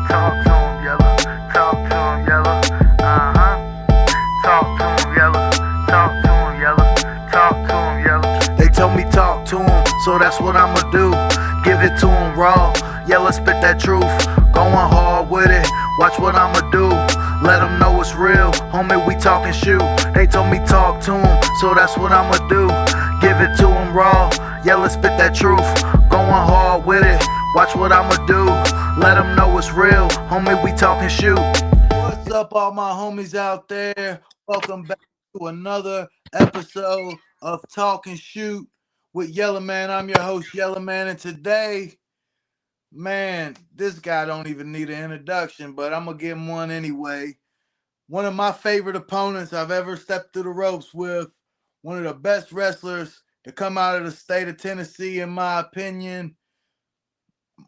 Talk to him, yellow. Talk to him, yellow. Talk to him, yellow. Talk to him, yellow. Talk to him, yellow. They told me talk to him, so that's what I'ma do. Give it to him raw. Yellow, spit that truth. Going hard with it. Watch what I'ma do. Let them know it's real. Homie, we talking shoot. They told me talk to him, so that's what I'ma do. Give it to him raw. Yellow, spit that truth. Going hard with it. Watch what I'ma do. Let them know it's real. Homie, we talking shoot. What's up, all my homies out there? Welcome back to another episode of Talking Shoot with Yellow Man. I'm your host, Yellow Man, and today, man, this guy don't even need an introduction, but I'm gonna give him one anyway. One of my favorite opponents I've ever stepped through the ropes with. One of the best wrestlers to come out of the state of Tennessee, in my opinion.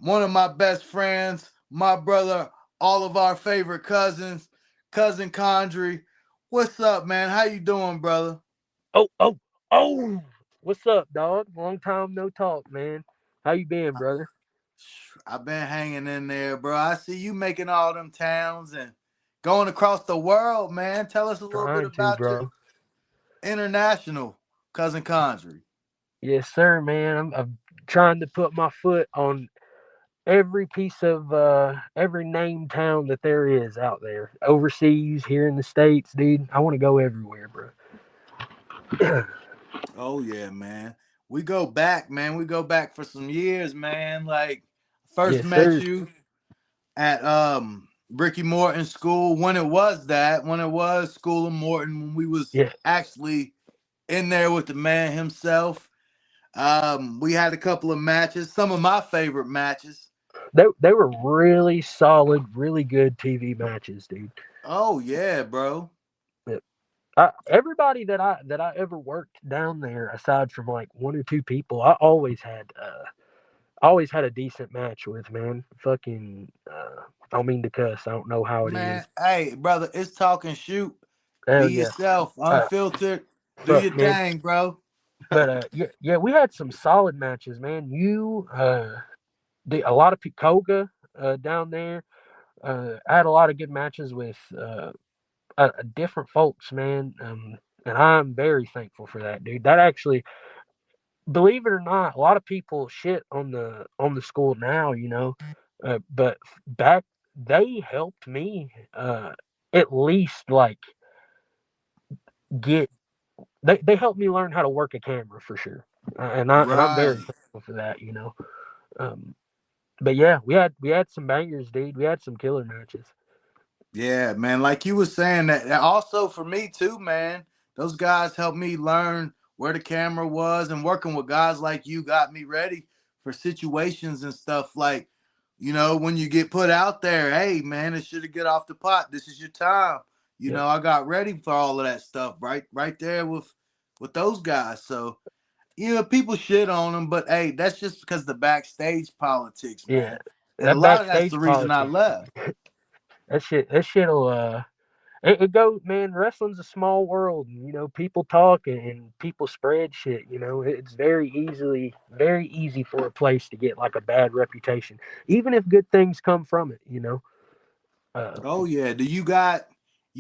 One of my best friends, my brother, all of our favorite cousins, cousin Condry. What's up, man? How you doing, brother? Oh! What's up, dog? Long time no talk, man. How you been, brother? I've been hanging in there, bro. I see you making all them towns and going across the world, man. Tell us a little bit Trying to, about your bro. international cousin Condry. Yes, sir, man. I'm trying to put my foot on every piece of every named town that there is out there, overseas, here in the states, dude. I want to go everywhere, bro. Oh yeah, man. We go back, man. We go back for some years, man. Like first Yes, met sir. you at Ricky Morton School when it was School of Morton, when we was Yeah, actually in there with the man himself. We had a couple of matches, some of my favorite matches. they were really solid, really good TV matches, dude. Oh yeah, bro. Yeah. Everybody that I ever worked down there, aside from like one or two people, I always had a decent match with, man. Fucking, I don't mean to cuss. I don't know how it Man, is. hey, brother, it's talking shoot. Be Hell yeah. yourself, Uh, unfiltered. Do but your man, thing, bro. yeah, we had some solid matches, man. A lot of Koga down there. I had a lot of good matches with different folks, man. And I'm very thankful for that, dude. That actually, believe it or not, a lot of people shit on the school now, but back they helped me at least like get they helped me learn how to work a camera for sure, and I'm very Right. thankful for that. Um, but yeah, we had some bangers, dude. We had some killer matches. Yeah, man. Like you were saying that also for me too, man. Those guys helped me learn where the camera was, and working with guys like you got me ready for situations and stuff like, when you get put out there, hey man, it should have get off the pot. This is your time. Yep. I got ready for all of that stuff right there with those guys. So people shit on them, but hey, that's just because the backstage politics, Yeah, man. And a that lot of that's the backstage reason I politics. left. That shit'll it goes, man. Wrestling's a small world, and people talk and people spread shit. It's very easy for a place to get like a bad reputation, even if good things come from it. Uh, Oh yeah. Do you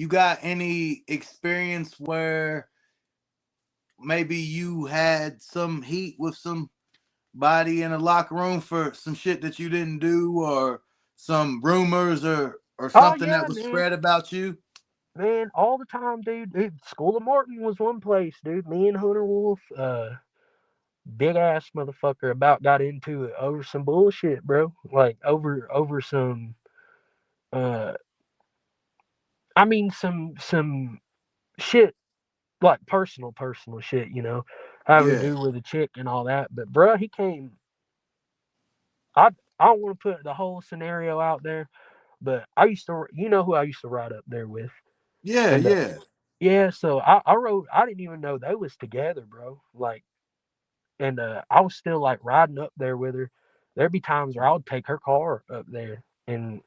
got any experience where maybe you had some heat with somebody in the locker room for some shit that you didn't do, or some rumors or oh something that yeah, was man, spread about you? man, all the time, dude. School of Martin was one place, dude. Me and Hunter Wolf, big ass motherfucker, about got into it over some bullshit, bro. Like over some uh some shit, like personal shit, having to Yeah. do with a chick and all that. But bruh, he came. I I don't want to put the whole scenario out there, but I used to, who I used to ride up there with, Yeah, and yeah. yeah, so I rode. I didn't even know they was together, bro. Like, and I was still like riding up there with her. There'd be times where I would take her car up there, and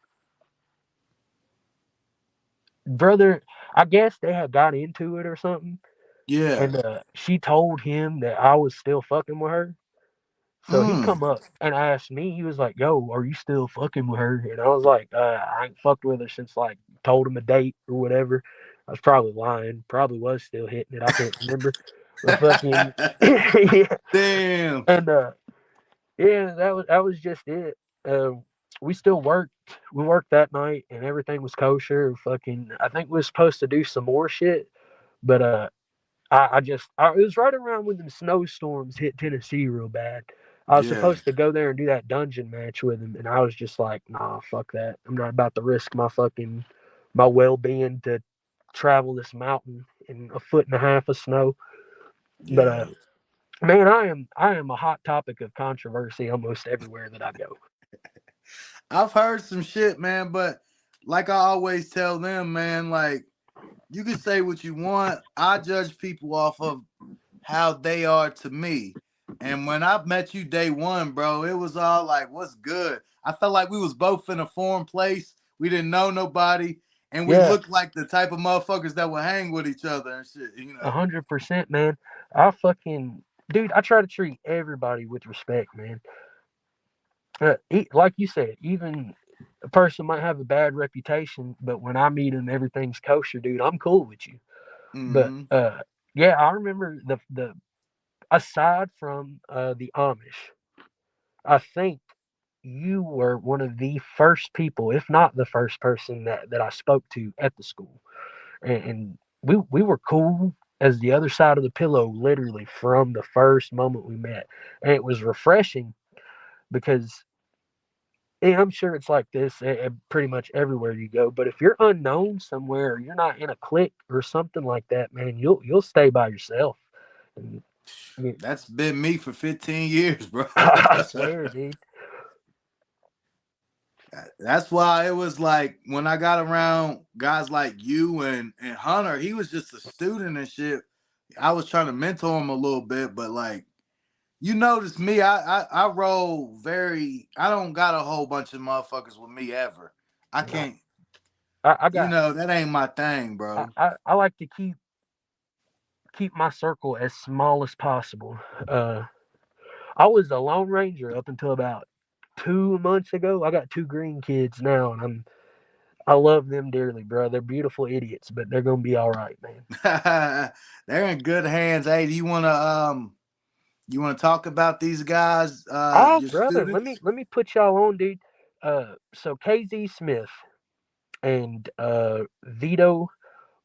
brother, I guess they had got into it or something, Yeah. and she told him that I was still fucking with her. So he come up and asked me, he was like, "Yo, are you still fucking with her?" And I was like, "I ain't fucked with her since like told him a date or whatever." I was probably lying, probably was still hitting it. I can't remember. But fucking yeah. Damn. And yeah, that was just it. We still worked. We worked that night, and everything was kosher. Fucking, I think we was supposed to do some more shit, but it was right around when the snowstorms hit Tennessee real bad. I was Yeah. supposed to go there and do that dungeon match with him, and I was just like, nah, fuck that. I'm not about to risk my well being to travel this mountain in a foot and a half of snow. But Yeah. man, I am a hot topic of controversy almost everywhere that I go. I've heard some shit, man, but like I always tell them, man, like you can say what you want. I judge people off of how they are to me. And when I met you day one, bro, it was all like, what's good? I felt like we was both in a foreign place. We didn't know nobody. And we Yeah, looked like the type of motherfuckers that would hang with each other and shit, 100%, man. I fucking dude, I try to treat everybody with respect, man. Like you said, even a person might have a bad reputation, but when I meet him, everything's kosher, dude. I'm cool with you. But Mm-hmm. yeah, I remember the aside from the Amish, I think you were one of the first people, if not the first person that I spoke to at the school, and we were cool as the other side of the pillow, literally from the first moment we met, and it was refreshing because. And I'm sure it's like this pretty much everywhere you go. But if you're unknown somewhere, or you're not in a clique or something like that, man, you'll stay by yourself. And you, That's been me for 15 years, bro. I swear, dude. That's why it was like when I got around guys like you and Hunter, he was just a student and shit. I was trying to mentor him a little bit, but like you notice me, I roll very. I don't got a whole bunch of motherfuckers with me ever. I No, can't. I got That ain't my thing, bro. I like to keep my circle as small as possible. Uh, I was a Lone Ranger up until about 2 months ago. I got two green kids now, and I love them dearly, bro. They're beautiful idiots, but they're gonna be all right, man. They're in good hands. Hey, do you wanna talk about these guys, Oh, your brother, let me students? let me put y'all on, dude. So KZ Smith and Vito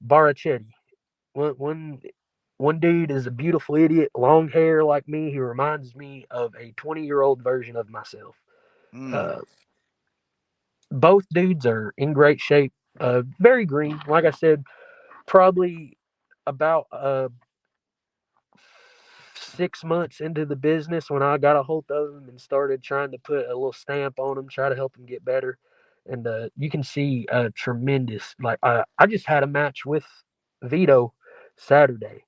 Barachetti. One one one dude is a beautiful idiot, long hair like me. He reminds me of a 20-year-old version of myself. Mm, Uh, both dudes are in great shape. Very green, like I said, probably about 6 months into the business when I got a hold of them and started trying to put a little stamp on them, try to help them get better. And you can see tremendous. Like I just had a match with Vito Saturday,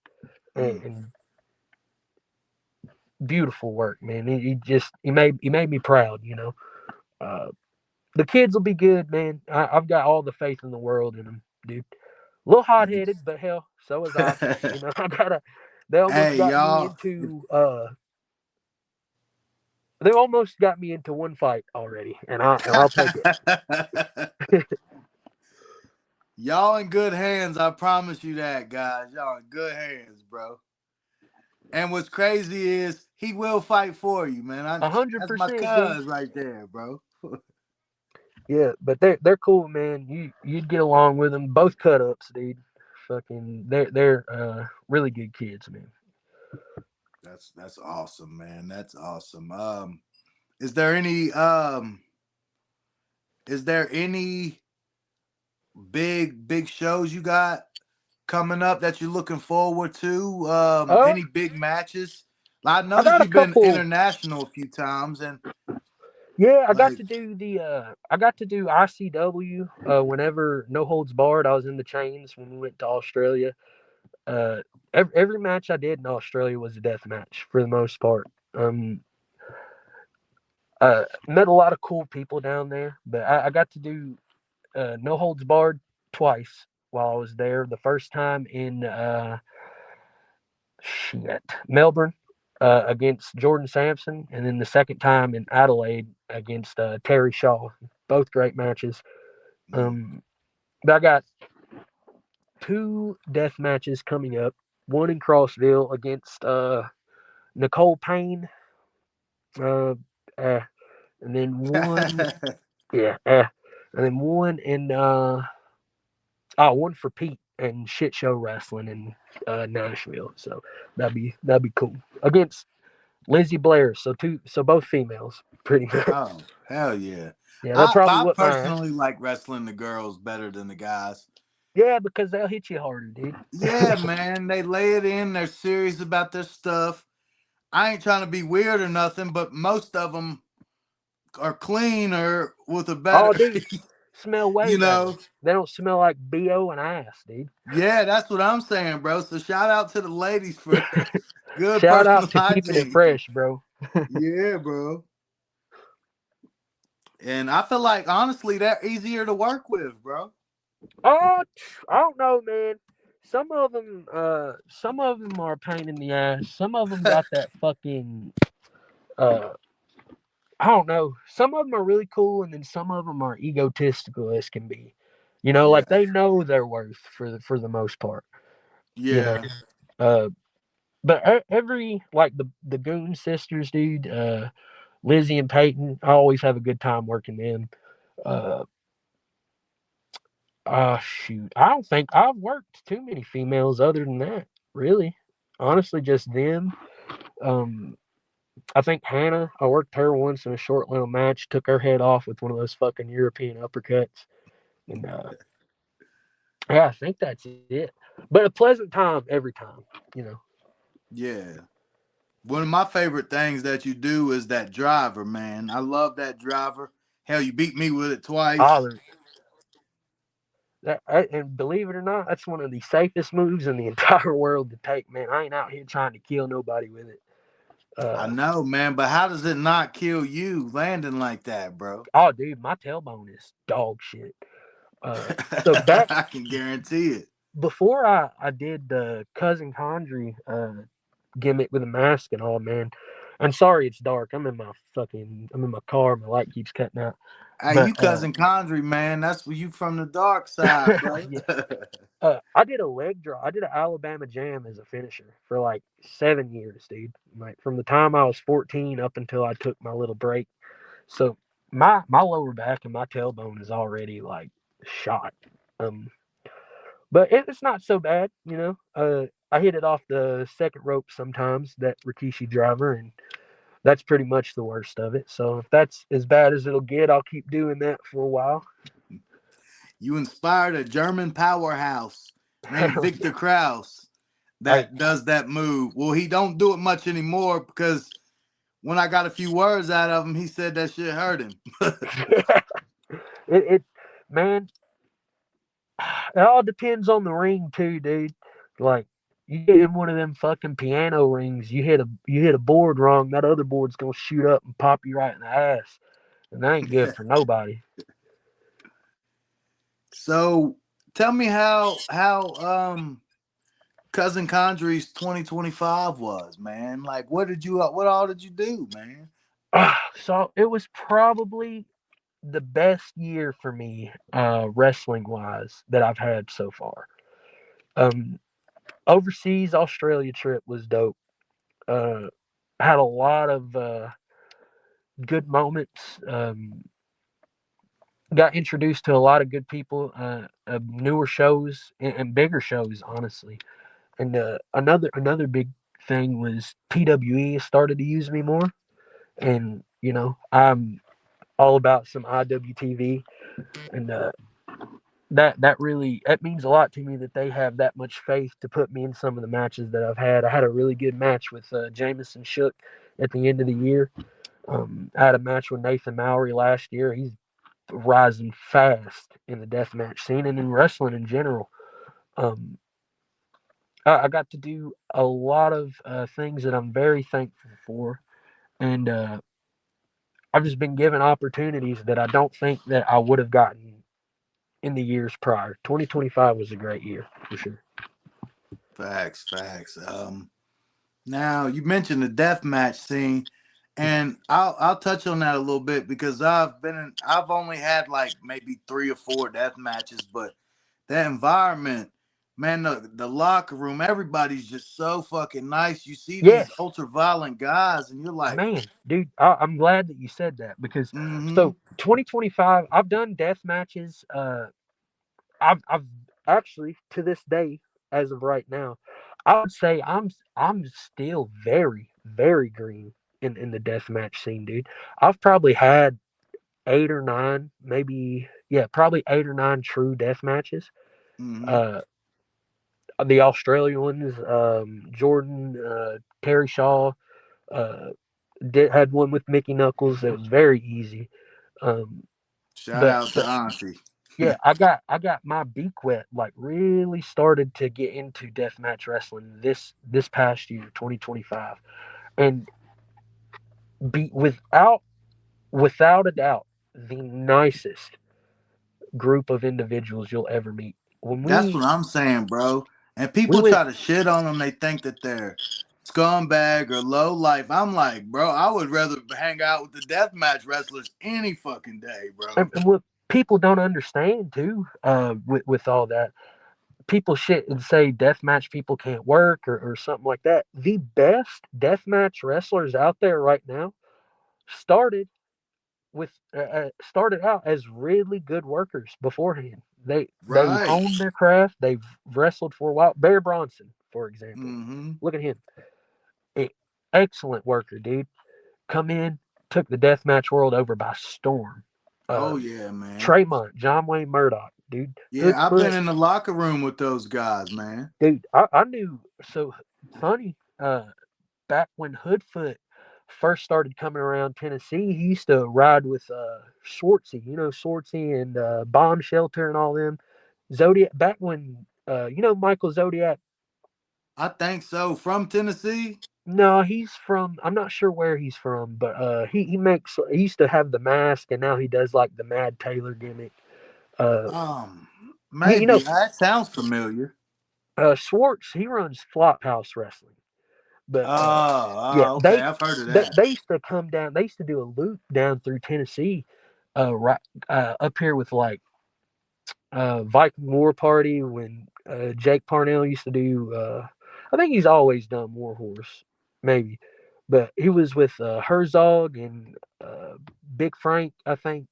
mm. and beautiful work, man. He made me proud. Uh, the kids will be good, man. I've got all the faith in the world in them, dude. A little hot headed, but hell, so was I. I gotta. They almost Hey, got me y'all. into. They almost got me into one fight already, and I'll take it. Y'all in good hands. I promise you that, guys. Y'all in good hands, bro. And what's crazy is he will fight for you, man. A hundred That's my percent, dude. cuz right there, bro. Yeah, but they're cool, man. You'd get along with them. Both cut ups, dude. Fucking, they're really good kids, man. That's awesome, man. That's awesome. Is there any um is there any big shows you got coming up that you're looking forward to? Uh, Any big matches? I I noticed got a you've been couple. international a few times, and Yeah, like, I got to do ICW whenever No Holds Barred. I was in the chains when we went to Australia. Uh, every match I did in Australia was a death match for the most part. Met a lot of cool people down there, but I got to do No Holds Barred twice while I was there. The first time in shit Melbourne, against Jordan Sampson, and then the second time in Adelaide against Terry Shaw. Both great matches. But I got 2 death matches coming up. One in Crossville against Nicole Payne, uh, and then one, yeah, and then one in one for Pete and Shit Show Wrestling in Nashville. So that'd be cool against Lizzie Blair. So both females, pretty much. Oh, hell yeah. Yeah, they'll probably I whip my ass. personally like wrestling the girls better than the guys. Yeah, because they'll hit you harder, dude. Yeah, man. They lay it in. They're serious about their stuff. I ain't trying to be weird or nothing, but most of them are cleaner with a better, Oh, dude, smell way you better. know. They don't smell like BO and ass, dude. Yeah, that's what I'm saying, bro. So shout out to the ladies for good Shout personal out to keeping it hygiene. fresh, bro. Yeah, bro. And I feel like honestly they're easier to work with, bro. Oh, I don't know, man. Some of them are a pain in the ass. Some of them got that fucking, uh, I don't know. Some of them are really cool, and then some of them are egotistical as can be. You know, Yeah. like they know their worth for the most part. You know, Yeah. uh, but every like the Goon sisters, dude. Lizzie and Peyton, I always have a good time working them. Uh, shoot, I don't think I've worked too many females other than that. Really, honestly, just them. Um, I think Hannah, I worked her once in a short little match, took her head off with one of those fucking European uppercuts, and yeah, I think that's it. But a pleasant time every time, you know. Yeah. One of my favorite things that you do is that driver, man. I love that driver. Hell, you beat me with it twice. Oh, and believe it or not, that's one of the safest moves in the entire world to take, man. I ain't out here trying to kill nobody with it. I Uh, know, man, but how does it not kill you landing like that, bro? oh, dude, my tailbone is dog shit. So back I can guarantee it. before I did the cousin Condry gimmick with a mask and all, man. I'm sorry it's dark. I'm in my car. My light keeps cutting out. Hey, But you cousin Condry, man. That's where you from the dark side, bro. yeah, I did a leg draw. I did an Alabama Jam as a finisher for like 7 years, dude. Like from the time I was 14 up until I took my little break. So my lower back and my tailbone is already like shot. Um, but it's not so bad, you know. I hit it off the second rope sometimes, that Rikishi driver, and that's pretty much the worst of it. So if that's as bad as it'll get, I'll keep doing that for a while. You inspired a German powerhouse named Hell Victor Kraus yeah. that does that move. Well, he don't do it much anymore because when I got a few words out of him, he said that shit hurt him. it man, it all depends on the ring too, dude. Like you get in one of them fucking piano rings, you hit a board wrong, that other board's gonna shoot up and pop you right in the ass, and that ain't good for nobody. So tell me how cousin Condry's 2025 was, man. Like what all did you do, man? So it was probably the best year for me, wrestling wise, that I've had so far. Um, Overseas Australia trip was dope. Uh, had a lot of good moments. Got introduced to a lot of good people, newer shows and bigger shows, honestly. And another big thing was PWE started to use me more, and you know I'm all about some IWTV, and that means a lot to me that they have that much faith to put me in some of the matches that I've had. I had a really good match with Jameson Shook at the end of the year. I had a match with Nathan Mowry last year. He's rising fast in the deathmatch scene and in wrestling in general. Um, I got to do a lot of things that I'm very thankful for, and I've just been given opportunities that I don't think that I would have gotten in the years prior. 2025 was a great year for sure. Facts. Now you mentioned the death match scene, and I'll touch on that a little bit because I've only had like maybe 3 or 4 death matches, but that environment, man, the locker room, everybody's just so fucking nice. You see these Yes, ultra violent guys, and you're like, man, dude, I'm glad that you said that because mm-hmm, so 2025, I've done death matches. I've actually to this day, as of right now, I would say I'm still very green in the death match scene, dude. I've probably had 8 or 9, maybe yeah, probably 8 or 9 true death matches. mm-hmm. Uh, the Australian ones, Jordan, Terry Shaw, uh, had one with Mickey Knuckles that was very easy. Um, Shout but out to Auntie. yeah, I got my beak wet. Like really started to get into deathmatch wrestling this past year, 2025, and be without a doubt the nicest group of individuals you'll ever meet. When That's we what I'm saying, bro. And we people went try to shit on them. They think that they're scumbag or low life. I'm like, bro, I would rather hang out with the deathmatch wrestlers any fucking day, bro. and what people don't understand too, with all that, people shit and say deathmatch people can't work or something like that. The best deathmatch wrestlers out there right now started started out as really good workers beforehand. They Right. honed their craft. They've wrestled for a while. Bear Bronson, for example, Mm-hmm. look at him, E- excellent worker, dude. Come in, took the deathmatch world over by storm. Oh Uh, yeah, man. Tremont, John Wayne Murdoch, dude. Yeah, I've Hoodfoot, been in the locker room with those guys, man. dude. I knew so funny. Back when Hoodfoot first started coming around Tennessee, he used to ride with Schwartzy, Schwartzy and Bomb Shelter and all them. Zodiac, back when, Michael Zodiac. I think so. From Tennessee. No, he's from, I'm not sure where he's from, but he used to have the mask and now he does like the Mad Taylor gimmick. Uh, Um, you, you know, maybe that sounds familiar. Schwartz, he runs Flophouse Wrestling. But yeah, Okay. I've heard of that. they used to come down. They used to do a loop down through Tennessee, right up here with like Viking War Party when Jake Parnell used to do. I think he's always done Warhorse, maybe, but he was with Herzog and Big Frank, I think,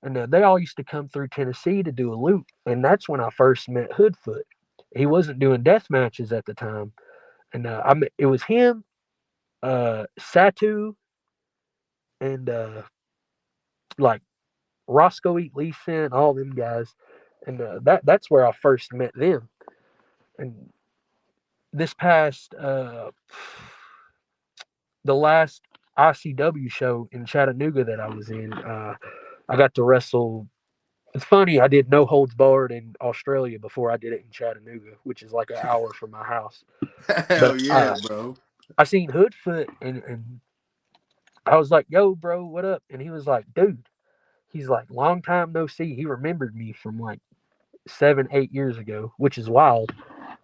and they all used to come through Tennessee to do a loop, and that's when I first met Hoodfoot. He wasn't doing death matches at the time, and it was him, Satu, and like Roscoe Eat Lisa and all them guys, and that's where I first met them. And this past the last ICW show in Chattanooga that I was in, I got to wrestle. It's funny, I did no holds barred in Australia before I did it in Chattanooga, which is like an hour from my house. But Hell yeah, bro. I seen Hoodfoot and I was like, "Yo, bro, what up?" And he was like, "Dude." He's like, long time no see. He remembered me from like 7, 8 years ago, which is wild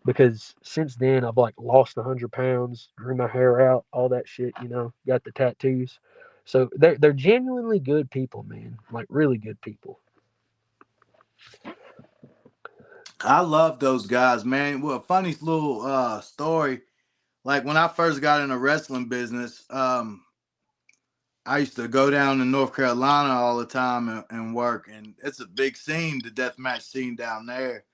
because since then I've like lost 100 pounds, grew my hair out, all that shit. Got the tattoos. So they're genuinely good people, man. Like really good people. I love those guys, man. Well, funny little story. Like when I first got in the wrestling business, I used to go down to North Carolina all the time and work, and it's a big scene, the deathmatch scene down there.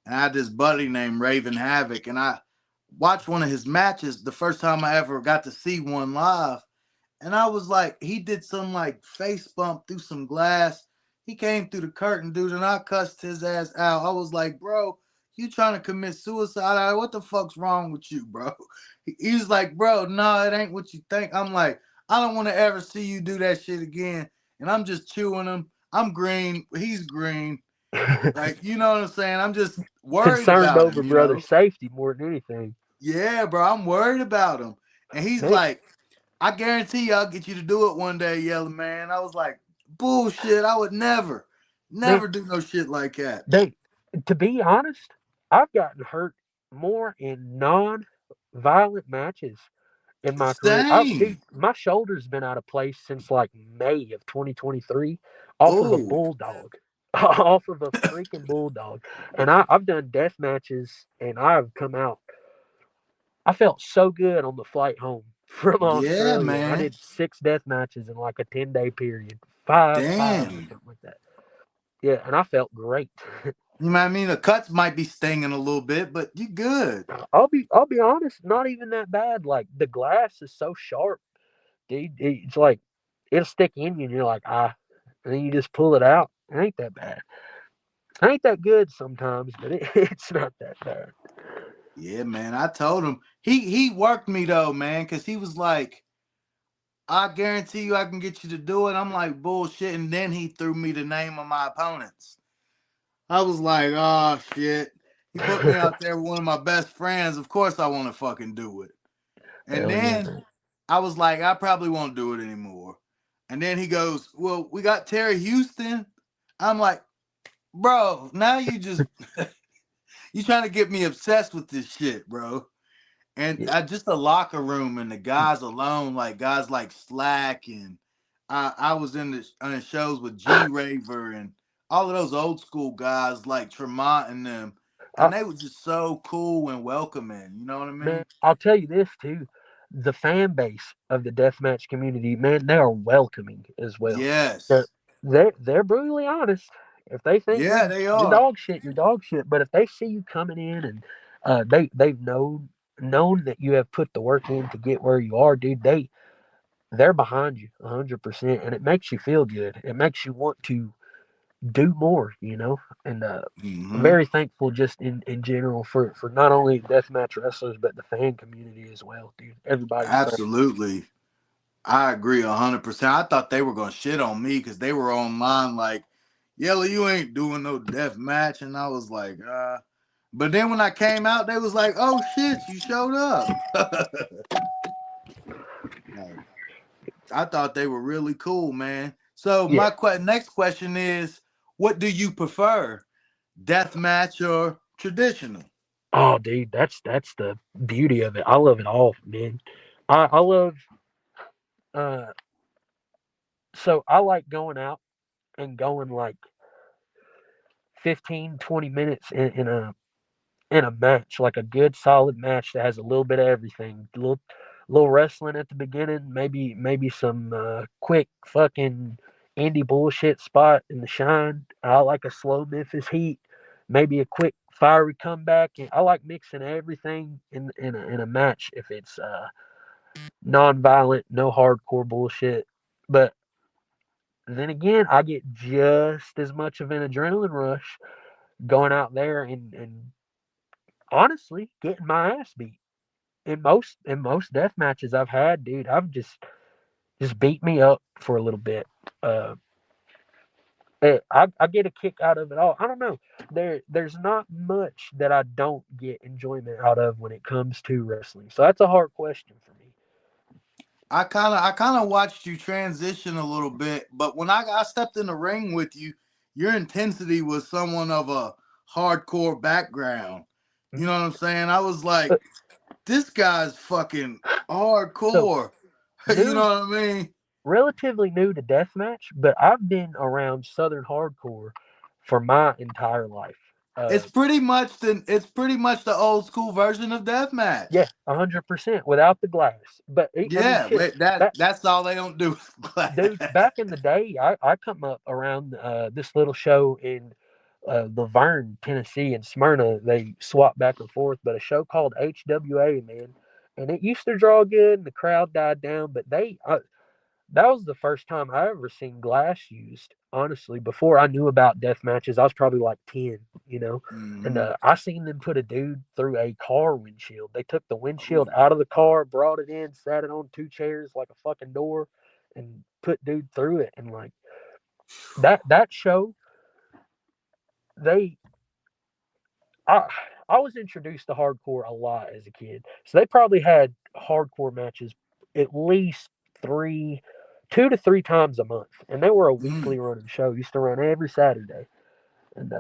And I had this buddy named Raven Havoc, and I watched one of his matches the first time I ever got to see one live. And I was like, he did some like face bump through some glass. He came through the curtain, dude, and I cussed his ass out. I was like, bro, you trying to commit suicide? What the fuck's wrong with you, bro? He was like, bro, no, it ain't what you think. I'm like, I don't want to ever see you do that shit again. And I'm just chewing him. I'm green. He's green. Like, you know what I'm saying? I'm just worried Concerned about over him, brother's safety more than anything. Yeah, bro, I'm worried about him. And he's Man, like, I guarantee you I'll get you to do it one day, Yellow Man. I was like, bullshit. I would man, never do no shit like that. they, to be honest, I've gotten hurt more in non-violent matches in my career. Same. Dude, my shoulder's been out of place since like May of 2023 off of a Oh, bulldog. Off of a freaking bulldog. And I've done death matches and I've come out. I felt so good on the flight home from yeah, Australia. I man. did 6 death matches in like a 10-day period. Five or Damn. something like that. Yeah, and I felt great. You know what I mean? The cuts might be stinging a little bit, but you good. I'll be honest, not even that bad. Like the glass is so sharp, dude. It's like it'll stick in you, and you're like and then you just pull it out. It ain't that bad. It ain't that good sometimes, but it's not that bad. Yeah, man. I told him he worked me though, man, because he was like, I guarantee you I can get you to do it. I'm like, bullshit. And then he threw me the name of my opponents. I was like, oh shit. He put me out there with one of my best friends. Of course I want to fucking do it. And Hell yeah, then man. I was like, I probably won't do it anymore. And then he goes, well, we got Terry Houston. I'm like, bro, now you trying to get me obsessed with this shit, bro. And Yeah. just the locker room and the guys alone, like guys like Slack, and I was in the shows with G Raver and all of those old school guys like Tremont and them, I, and they were just so cool and welcoming. You know what I Man, mean? I'll tell you this too. The fan base of the deathmatch community, man, they are welcoming as well. They're Yes. they're brutally honest. If they think Yeah, they you're are. dog shit, you're dog shit. But if they see you coming in and they've known that you have put the work in to get where you are, dude, they're behind you 100%, and it makes you feel good. It makes you want to do more, and I'm Hmm. very thankful just in general for not only deathmatch wrestlers but the fan community as well, dude. Everybody's great. Absolutely. I agree 100%. I thought they were gonna shit on me because they were online like, Yellow, you ain't doing no death match. And I was like, but then when I came out, they was like, oh shit, you showed up. Like, I thought they were really cool, man. So Yeah. my next question is, what do you prefer? Death match or traditional? Oh, dude, that's the beauty of it. I love it all, man. I love uh so I like going out and going like 15-20 minutes in a match, like a good solid match that has a little bit of everything. Little wrestling at the beginning, maybe some quick fucking indie bullshit spot in the shine. I like a slow Memphis Heat, maybe a quick fiery comeback. And I like mixing everything in a match if it's non-violent, no hardcore bullshit. But then again, I get just as much of an adrenaline rush going out there and honestly getting my ass beat. In most death matches I've had, dude, I've just beat me up for a little bit. Uh, I get a kick out of it all. I don't know. There's not much that I don't get enjoyment out of when it comes to wrestling. So that's a hard question for me. I kind of watched you transition a little bit, but when I stepped in the ring with you, your intensity was someone of a hardcore background. You know what I'm saying? I was Uh, like, this guy's fucking So hardcore. You know new, what I mean? relatively new to deathmatch, but I've been around Southern hardcore for my entire life. Uh, It's pretty much the old school version of yeah, deathmatch. 100% without the glass. But I mean, Yeah, shit. wait, that That that's all they don't do is glass. dude, back in the day, I come up around this little show in Laverne, Tennessee, and Smyrna. They swap back and forth, but a show called HWA, man, and it used to draw good, and the crowd died down. But that was the first time I ever seen glass used. Honestly, before I knew about death matches, I was probably like 10, and Hmm. I seen them put a dude through a car windshield. They took the windshield out of the car, brought it in, sat it on 2 chairs like a fucking door, and put dude through it. And like that show, they I I was introduced to hardcore a lot as a kid, so they probably had hardcore matches at least 2 to 3 times a month, and they were a Mm. weekly running show. Used to run every Saturday, and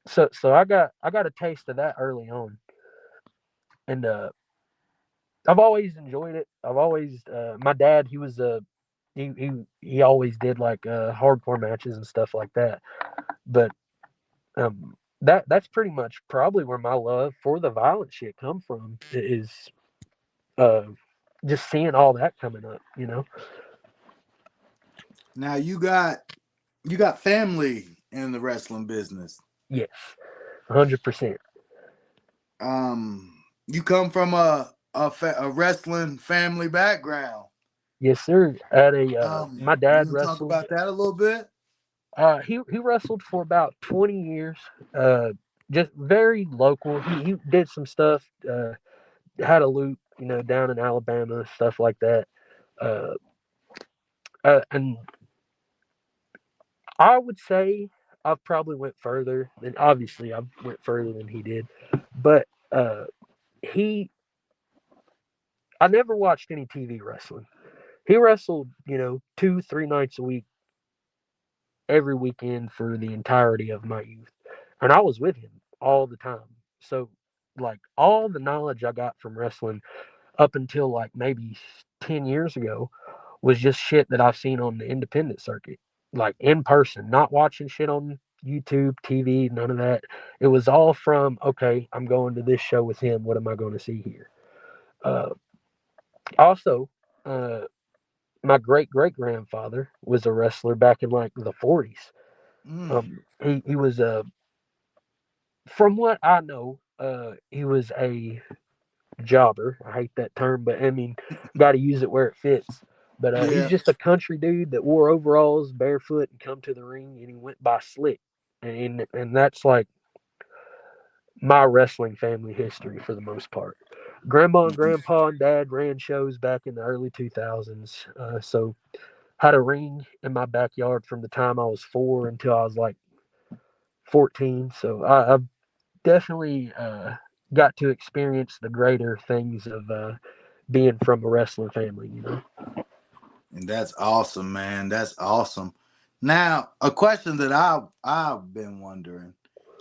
so I got a taste of that early on, and I've always enjoyed it. I've always my dad, he was he always did like hardcore matches and stuff like that. But that's pretty much probably where my love for the violent shit come from is uh just seeing all that coming up, you know. Now you got family in the wrestling business. Yes, 100%. You come from a wrestling family background. Yes, sir. At a my You dad want to talk wrestled. about that a little bit? He wrestled for about 20 years. Just very local. He did some stuff. Had a loop, you know, down in Alabama, stuff like that. Uh, and I would say I've probably went further than obviously I went further than he did, but he I never watched any TV wrestling. He wrestled, you know, 2-3 nights a week, every weekend for the entirety of my youth, and I was with him all the time. So, like all the knowledge I got from wrestling up until like maybe 10 years ago was just shit that I've seen on the independent circuit, like in person, not watching shit on YouTube, TV, none of that. It was all from, okay, I'm going to this show with him. What am I going to see here? Uh, also, uh, my great great grandfather was a wrestler back in like the 40s. He was from what I know, he was a jobber. I hate that term, but I mean, got to use it where it fits. But he's Yeah, just a country dude that wore overalls, barefoot, and come to the ring, and he went by slick, and that's like my wrestling family history for the most part. Grandma and grandpa and dad ran shows back in the early 2000s, so had a ring in my backyard from the time I was 4 until I was like 14. So I've definitely got to experience the greater things of being from a wrestling family, you know. and that's awesome, man. That's awesome. Now, a question that I've been wondering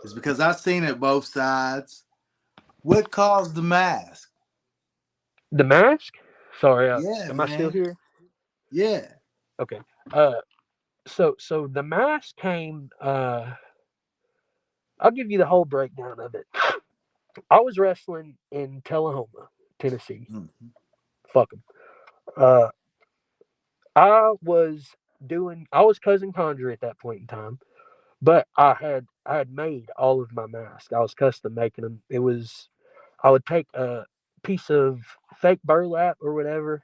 is because I've seen it both sides. What caused the mask? The Mask. Sorry, Yeah, am I still man. here? Yeah. Okay. Uh, so the Mask came. I'll give you the whole breakdown of it. I was wrestling in Tullahoma, Tennessee. Mhm. Fuck them. Uh, I was I was cousin Condry at that point in time, but I had made all of my masks. I was custom making them. It was I would take a piece of fake burlap or whatever,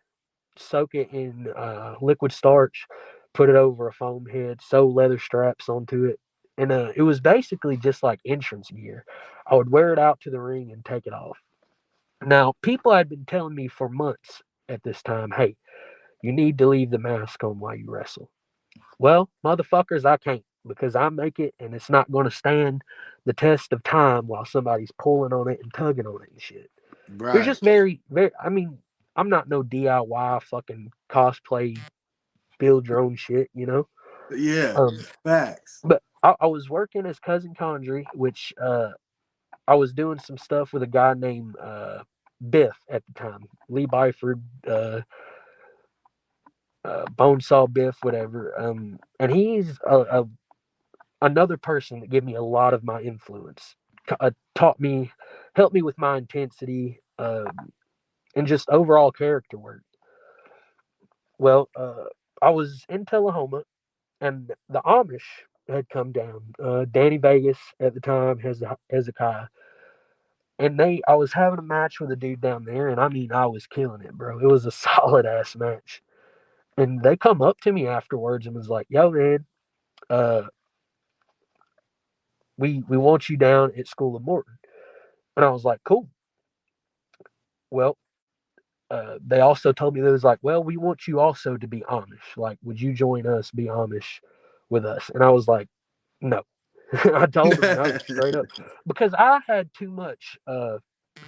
soak it in liquid starch, put it over a foam head, sew leather straps onto it, and it was basically just like entrance gear. I would wear it out to the ring and take it off. Now, people had been telling me for months at this time, hey, you need to leave the mask on while you wrestle. Well, motherfuckers, I can't because I make it and it's not going to stand the test of time while somebody's pulling on it and tugging on it and shit. It was Right. just very, very, I mean, I'm not no DIY fucking cosplay, build your own shit, you know? Yeah. Um, Facts. but I was working as Cousin Condry, which I was doing some stuff with a guy named Biff at the time. Lee Byford, Bonesaw Biff, whatever. And he's another person that gave me a lot of my influence, taught me, helped me with my intensity, and just overall character work. Well, I was in Tullahoma, and the Amish had come down. Danny Vegas at the time, Hezekiah, and I was having a match with a dude down there, and I mean, I was killing it, bro. It was a solid ass match. And they come up to me afterwards and was like, "Yo, man, uh, we want you down at School of Morton." And I was like, "Cool." Well, they also told me they was like, "Well, we want you also to be Amish. Like, would you join us, be Amish with us?" And I was like, "No." I told them no, straight up, because I had too much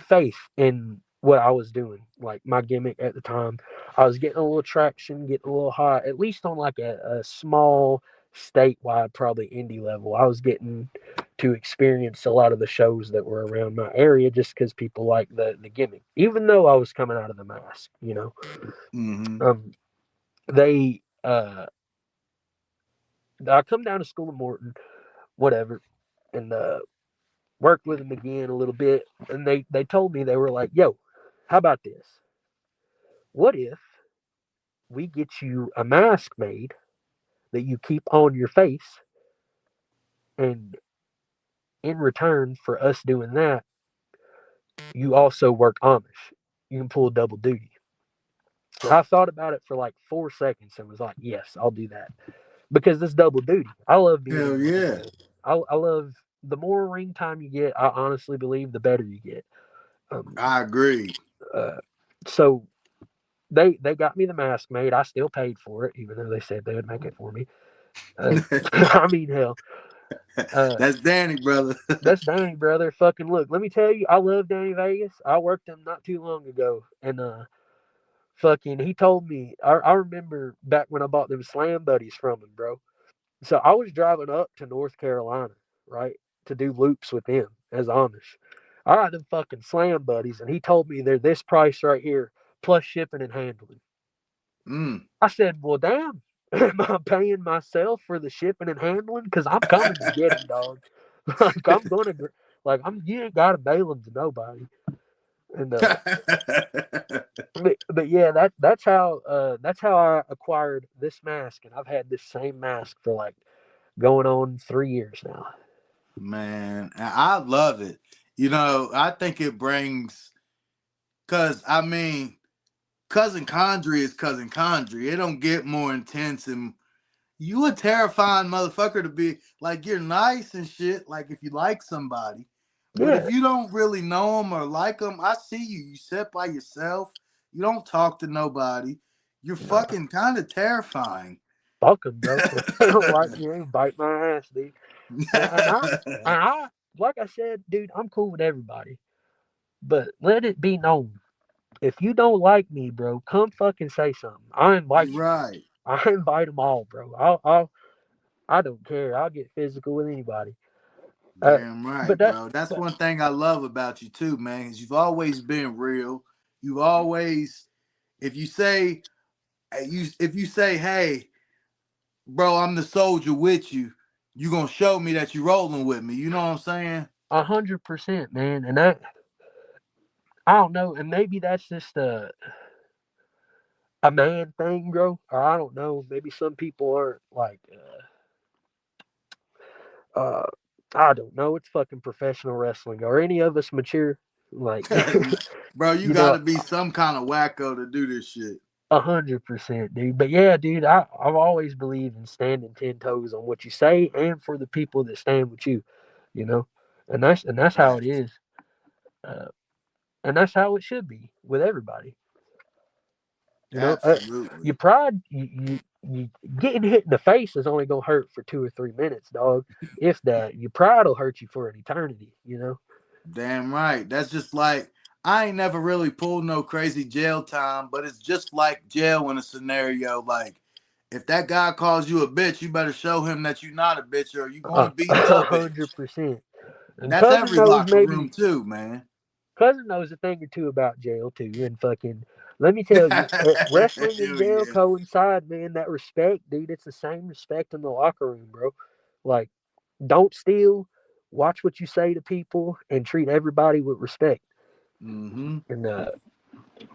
faith in what I was doing. Like my gimmick at the time, I was getting a little traction, getting a little high, at least on like a small statewide, probably indie level. I was getting to experience a lot of the shows that were around my area just because people like the gimmick. Even though I was coming out of the mask, Mm-hmm. They I come down to school in Morton, whatever, and worked with them again a little bit, and they told me, they were like, "Yo, how about this? What if we get you a mask made that you keep on your face, and in return for us doing that, you also work Amish. You can pull double duty." I thought about it for like 4 seconds and was like, "Yes, I'll do that," because it's double duty. I love being Hell in the ring, yeah. man. I love the more ring time you get. I honestly believe the better you get. Um, I agree. so they got me the mask made. I still paid for it, even though they said they would make it for me. I mean, hell, That's Danny, brother. that's Danny, brother. Fucking look, let me tell you, I love Danny Vegas. I worked him not too long ago, and fucking, he told me. I remember back when I bought them Slam Buddies from him, bro. So I was driving up to North Carolina, right, to do loops with him as Amish. I got them fucking Slam Buddies, and he told me they're this price right here plus shipping and handling. Mm. I said, "Well, damn, am I paying myself for the shipping and handling? Because I'm coming to get them, dog. Like I'm gonna, like I'm. You ain't got to bail them to nobody." And but yeah, that's how I acquired this mask, and I've had this same mask for like going on 3 years now. Man, I love it. I think it brings, cause I mean, cousin Condry is cousin Condry. It don't get more intense, and you a terrifying motherfucker to be like. You're nice and shit, like if you like somebody, but Yeah, if you don't really know them or like them, I see you. You sit by yourself. You don't talk to nobody. You're nah, fucking kind of terrifying. fuck them, bro. If they don't like me, they can bite my ass, dude. And I, like I said, dude, I'm cool with everybody, but let it be known, if you don't like me, bro, come fucking say something. I invite you. Right. I invite them all, bro. I don't care. I'll get physical with anybody. Uh, Damn but right, that, bro. That's but one thing I love about you too, man. Is you've always been real. You've always, if you say, if you say, hey, bro, I'm the soldier with you, you gonna show me that you rolling with me. You know what I'm saying? 100%, man. And that, I don't know, and maybe that's just a man thing, bro. Or I don't know. Maybe some people aren't like, uh, I don't know. It's fucking professional wrestling. Are any of us mature? Like, Bro, you you know, gotta be some kind of wacko to do this shit. 100%, dude. But yeah, dude, I've always believed in standing 10 toes on what you say, and for the people that stand with you, you know, and that's how it Facts. is, uh, and that's how it should be with everybody. You know, Absolutely. your pride, you getting hit in the face is only gonna hurt for 2 or 3 minutes, dog. If that, your pride will hurt you for an eternity. You know. Damn right. That's just like, I ain't never really pulled no crazy jail time, but it's just like jail in a scenario. Like, if that guy calls you a bitch, you better show him that you're not a bitch, or you're going to be A the hundred bitch. percent. And That's cousin every knows locker room maybe too, man. cousin knows a thing or two about jail too, and fucking let me tell you, wrestling and Hell jail yeah. coincide, man. That respect, dude, it's the same respect in the locker room, bro. Like, don't steal, watch what you say to people, and treat everybody with respect. Mm-hmm. And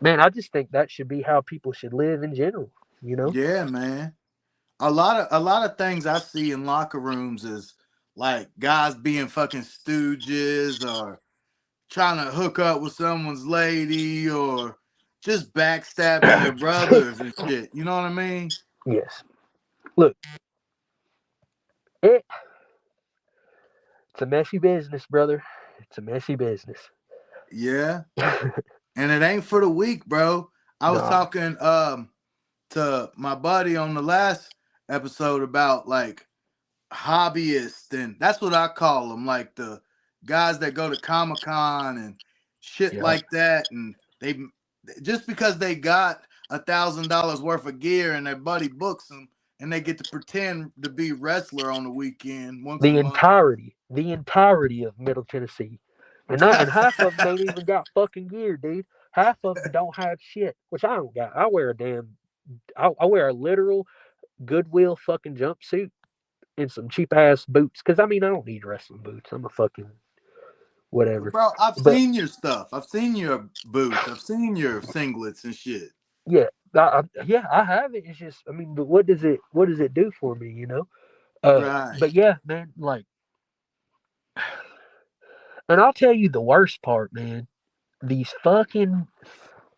man, I just think that should be how people should live in general. You know? Yeah, man. A lot of things I see in locker rooms is like guys being fucking stooges, or trying to hook up with someone's lady, or just backstabbing their brothers and shit. You know what I mean? Yes. Look, it, it's a messy business, brother. It's a messy business. Yeah. And it ain't for the weak, bro. I was Nah. talking to my buddy on the last episode about like hobbyists, and that's what I call them, like the guys that go to Comic-Con and shit Yeah. like that, and they just because they got $1,000 worth of gear and their buddy books them and they get to pretend to be wrestler on the weekend once a The month. entirety of Middle Tennessee, and half of them ain't even got fucking gear, dude. Half of them don't have shit, which I don't got. I wear a damn, I wear a literal Goodwill fucking jumpsuit and some cheap ass boots. Cause I mean I don't need wrestling boots. I'm a fucking whatever. Bro, I've But seen your stuff. I've seen your boots. I've seen your singlets and shit. yeah, yeah, I have it. It's just I mean, but what does it do for me? You know. Right. But yeah, man, like, and I'll tell you the worst part, man. These fucking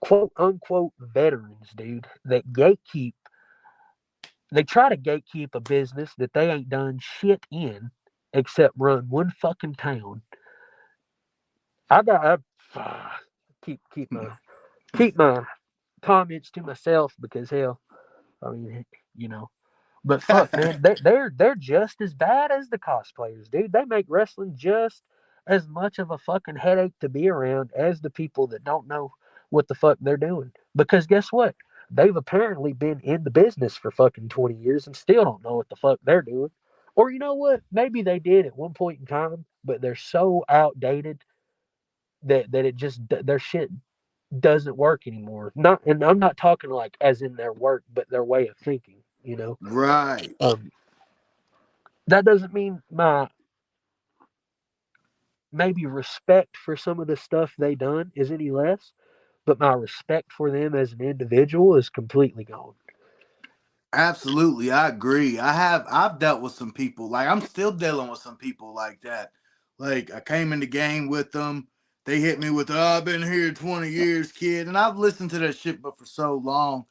quote unquote veterans, dude, that gatekeep. They try to gatekeep a business that they ain't done shit in, except run one fucking town. I keep my comments to myself because hell, I mean, you know. But fuck, man, they're just as bad as the cosplayers, dude. They make wrestling just as much of a fucking headache to be around as the people that don't know what the fuck they're doing. Because guess what? They've apparently been in the business for fucking 20 years and still don't know what the fuck they're doing. Or you know what? Maybe they did at one point in time, but they're so outdated that it just their shit doesn't work anymore. Not, and I'm not talking like as in their work, but their way of thinking. You know, Right. um, that doesn't mean my maybe respect for some of the stuff they done is any less, but my respect for them as an individual is completely gone. Absolutely, I agree. I've dealt with some people, like I'm still dealing with some people like that. Like I came in the game with them, they hit me with, "Oh, I've been here 20 years, kid," and I've listened to that shit, but for so long,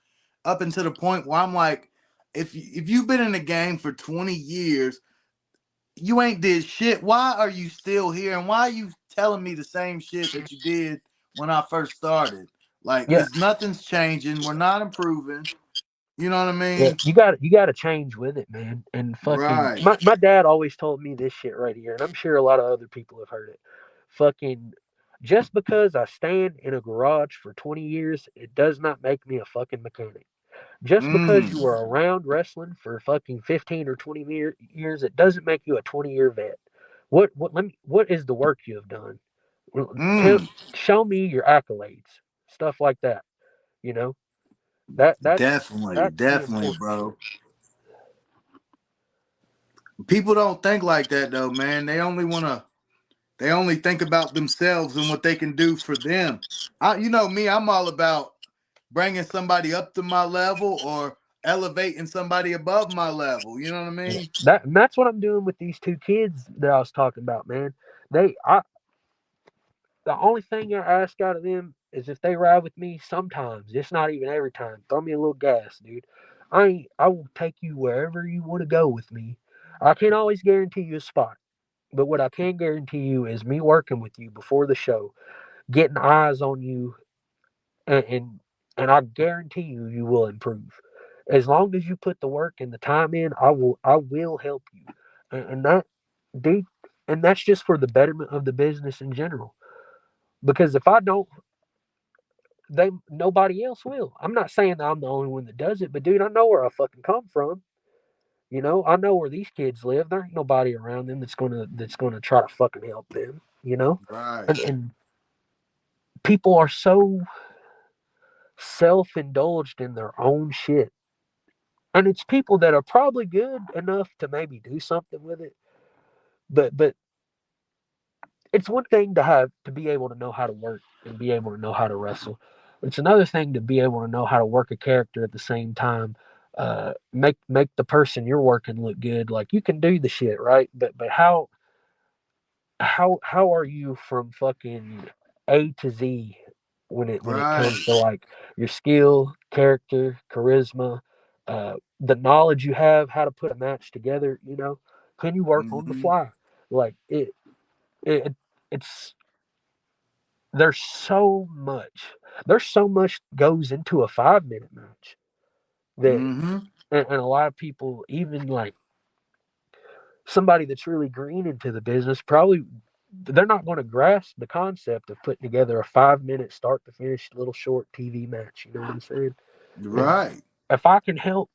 up until the point where I'm like, if you've been in the game for 20 years, you ain't did shit. Why are you still here, and why are you telling me the same shit that you did when I first started? Like, Yeah, it's nothing's changing. We're not improving. You know what I yeah, mean? you got to change with it, man. And fucking, Right. my dad always told me this shit right here, and I'm sure a lot of other people have heard it. Fucking, just because I stand in a garage for 20 years, it does not make me a fucking mechanic. Just because you Mm. were around wrestling for fucking 15 or 20 years, it doesn't make you a 20-year vet. What is the work you have done? Well, Mm. show me your accolades, stuff like that. You know that Definitely, that's the definitely, important shit. bro. People don't think like that though, man. They only think about themselves and what they can do for them. You know me, I'm all about bringing somebody up to my level or elevating somebody above my level. You know what I Yeah. mean? And that's what I'm doing with these two kids that I was talking about, man. They I The only thing I ask out of them is if they ride with me sometimes. It's not even every time. Throw me a little gas, dude. I will take you wherever you want to go with me. I can't always guarantee you a spot, but what I can guarantee you is me working with you before the show, getting eyes on you, and and I guarantee you will improve. As long as you put the work and the time in, I will help you. And that, dude, and that's just for the betterment of the business in general. Because if I don't, they nobody else will. I'm not saying that I'm the only one that does it, but dude, I know where I fucking come from. You know, I know where these kids live. There ain't nobody around them that's gonna try to fucking help them. You know, Right. and people are so self indulged in their own shit, and it's people that are probably good enough to maybe do something with it. But it's one thing to be able to know how to work and be able to know how to wrestle. It's another thing to be able to know how to work a character at the same time. Make the person you're working look good. Like you can do the shit, right? But how are you from fucking A to Z when it comes Right. to like your skill, character, charisma, the knowledge you have how to put a match together? You know, can you work on the Hmm. fly? Like it it's there's so much there's so much goes into a 5 minute match that Hmm. and a lot of people, even like somebody that's really green into the business, probably they're not going to grasp the concept of putting together a 5 minute start to finish little short TV match. You know what I'm saying? And Right. if I can help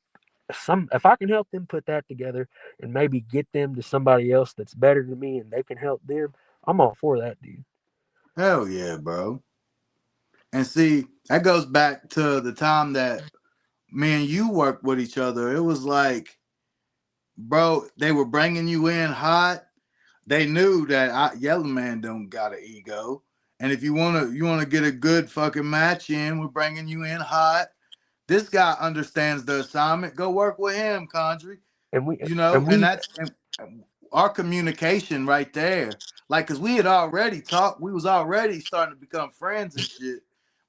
if I can help them put that together and maybe get them to somebody else that's better than me and they can help them, I'm all for that, dude. Hell yeah, bro. And see, that goes back to the time that me and you worked with each other. It was like, bro, they were bringing you in hot. They knew that Yellow Man don't got an ego. And if you wanna get a good fucking match in, we're bringing you in hot. This guy understands the assignment. Go work with him, Condry. And we And that's our communication right there. Like, cause we had already talked, we was already starting to become friends and shit.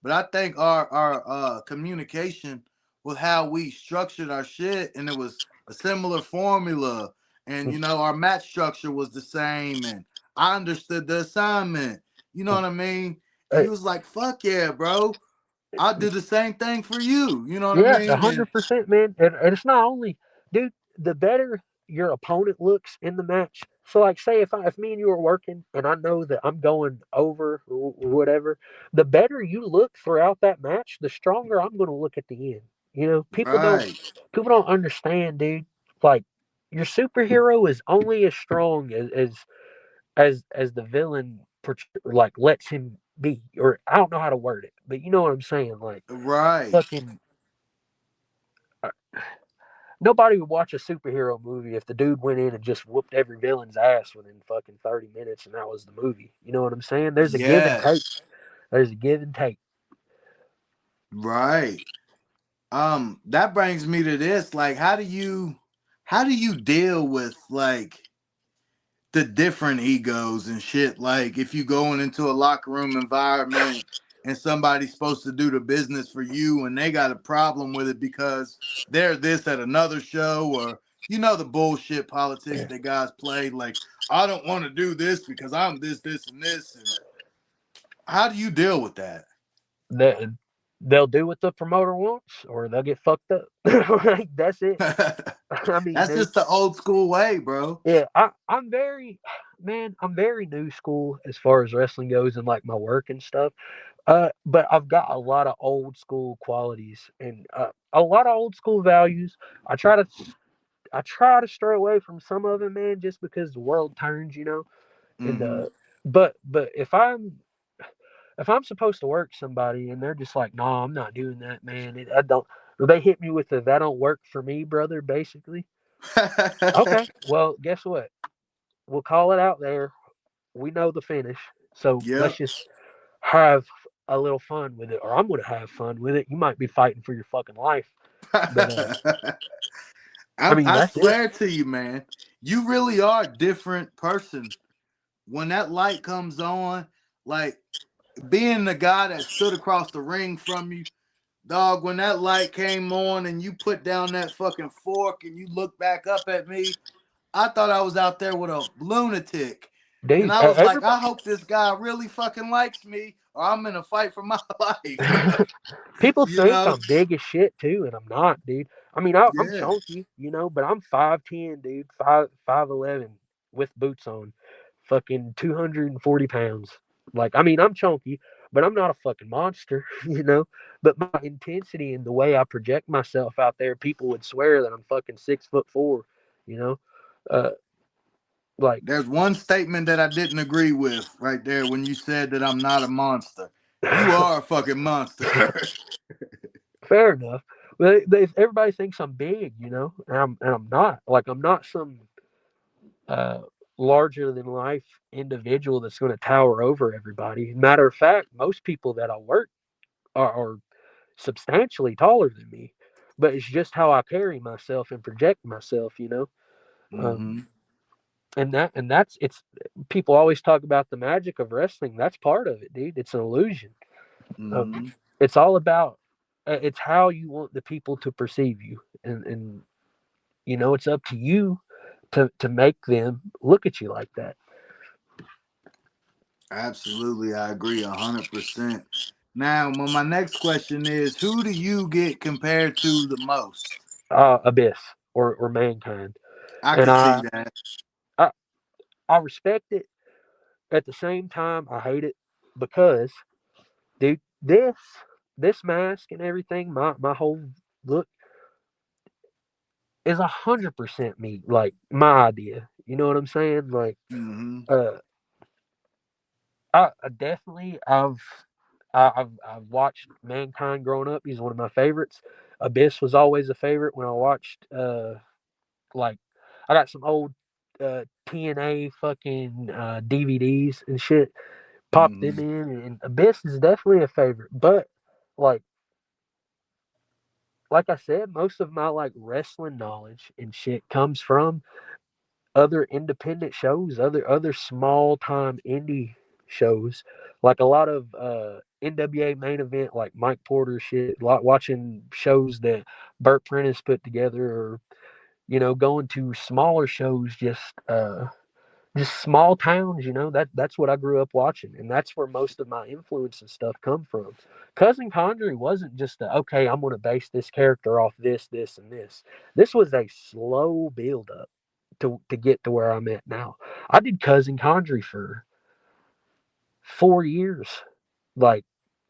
But I think our communication with how we structured our shit, and it was a similar formula, and our match structure was the same, and I understood the assignment. You know what I mean? And uh, you was like, "Fuck yeah, bro! I'll do the same thing for you." You know what I yeah, mean? And 100%, man. And it's not only, dude, the better your opponent looks in the match. So, like, say if me and you are working, and I know that I'm going over or whatever, the better you look throughout that match, the stronger I'm going to look at the end. right, People don't understand, dude. Like, your superhero is only as strong as the villain like lets him be. Or I don't know how to word it, but you know what I'm saying. Like, right. fucking nobody would watch a superhero movie if the dude went in and just whooped every villain's ass within fucking 30 minutes and that was the movie. You know what I'm saying? There's a give and take. Yes, There's a give and take. right. That brings me to this. Like, how do you deal with like the different egos and shit? Like, if you going into a locker room environment and somebody's supposed to do the business for you and they got a problem with it because they're this at another show, or the bullshit politics that guys play, like, I don't want to do this because I'm this and this. And how do you deal with that? They, they'll do what the promoter wants or they'll get fucked up. Like, that's it. I mean, That's dude. just the old school way, bro. Yeah, I'm very, man, I'm very new school as far as wrestling goes and like my work and stuff. But I've got a lot of old school qualities and a lot of old school values. I try to I try to stray away from some of it, man, just because the world turns. And Mm-hmm. but if I'm supposed to work somebody and they're just like, nah, I'm not doing that, man. I don't. They hit me with the that don't work for me, brother. Basically, okay. Well, guess what? We'll call it out there. We know the finish, so let's Yep. just have a little fun with it, or I'm gonna have fun with it. You might be fighting for your fucking life, but I mean I that's it. swear to you, man, you really are a different person when that light comes on. Like, being the guy that stood across the ring from you, dog, when that light came on and you put down that fucking fork and you look back up at me, I thought I was out there with a lunatic. And Dude, I was like, I everybody. hope this guy really fucking likes me or I'm in a fight for my life. People you think know? I'm big as shit too, and I'm not, dude. I mean, I'm Yeah. chunky, but I'm 5'10", dude, 5'11", with boots on, fucking 240 pounds. Like, I mean, I'm chunky, but I'm not a fucking monster, you know. But my intensity and the way I project myself out there, people would swear that I'm fucking 6'4", you know. Uh, like, There's one statement that I didn't agree with right there when you said that I'm not a monster. You are a fucking monster. fair enough. Everybody thinks I'm big, and I'm not. Like, I'm not some uh, larger than life individual that's going to tower over everybody. Matter of fact, most people that I work are substantially taller than me, but it's just how I carry myself and project myself. Um, hmm and that's it's people always talk about the magic of wrestling. That's part of it, dude. It's an illusion. Um, hmm it's all about it's how you want the people to perceive you, and it's up to you to make them look at you like that. Absolutely, I agree 100%. Now, my next question is, who do you get compared to the most? Abyss or mankind, I and could I see that. I I respect it. At the same time, I hate it because, dude, this mask and everything, my whole look, is 100% me, like my idea. You know what I'm saying? Like, Mm-hmm. uh, I definitely I've watched Mankind growing up. He's one of my favorites. Abyss was always a favorite when I watched. Like I got some old TNA fucking DVDs and shit. Popped them Mm-hmm. in, and Abyss is definitely a favorite. But like like I said, most of my like wrestling knowledge and shit comes from other independent shows, other small time indie shows, like a lot of NWA main event, like Mike Porter shit, like watching shows that Burt Prentice put together, or going to smaller shows, just small towns. That's what I grew up watching, and that's where most of my influence and stuff come from. Cousin Condry wasn't just okay, I'm going to base this character off this and this. This was a slow build up to get to where I'm at now. I did Cousin Condry for 4 years, like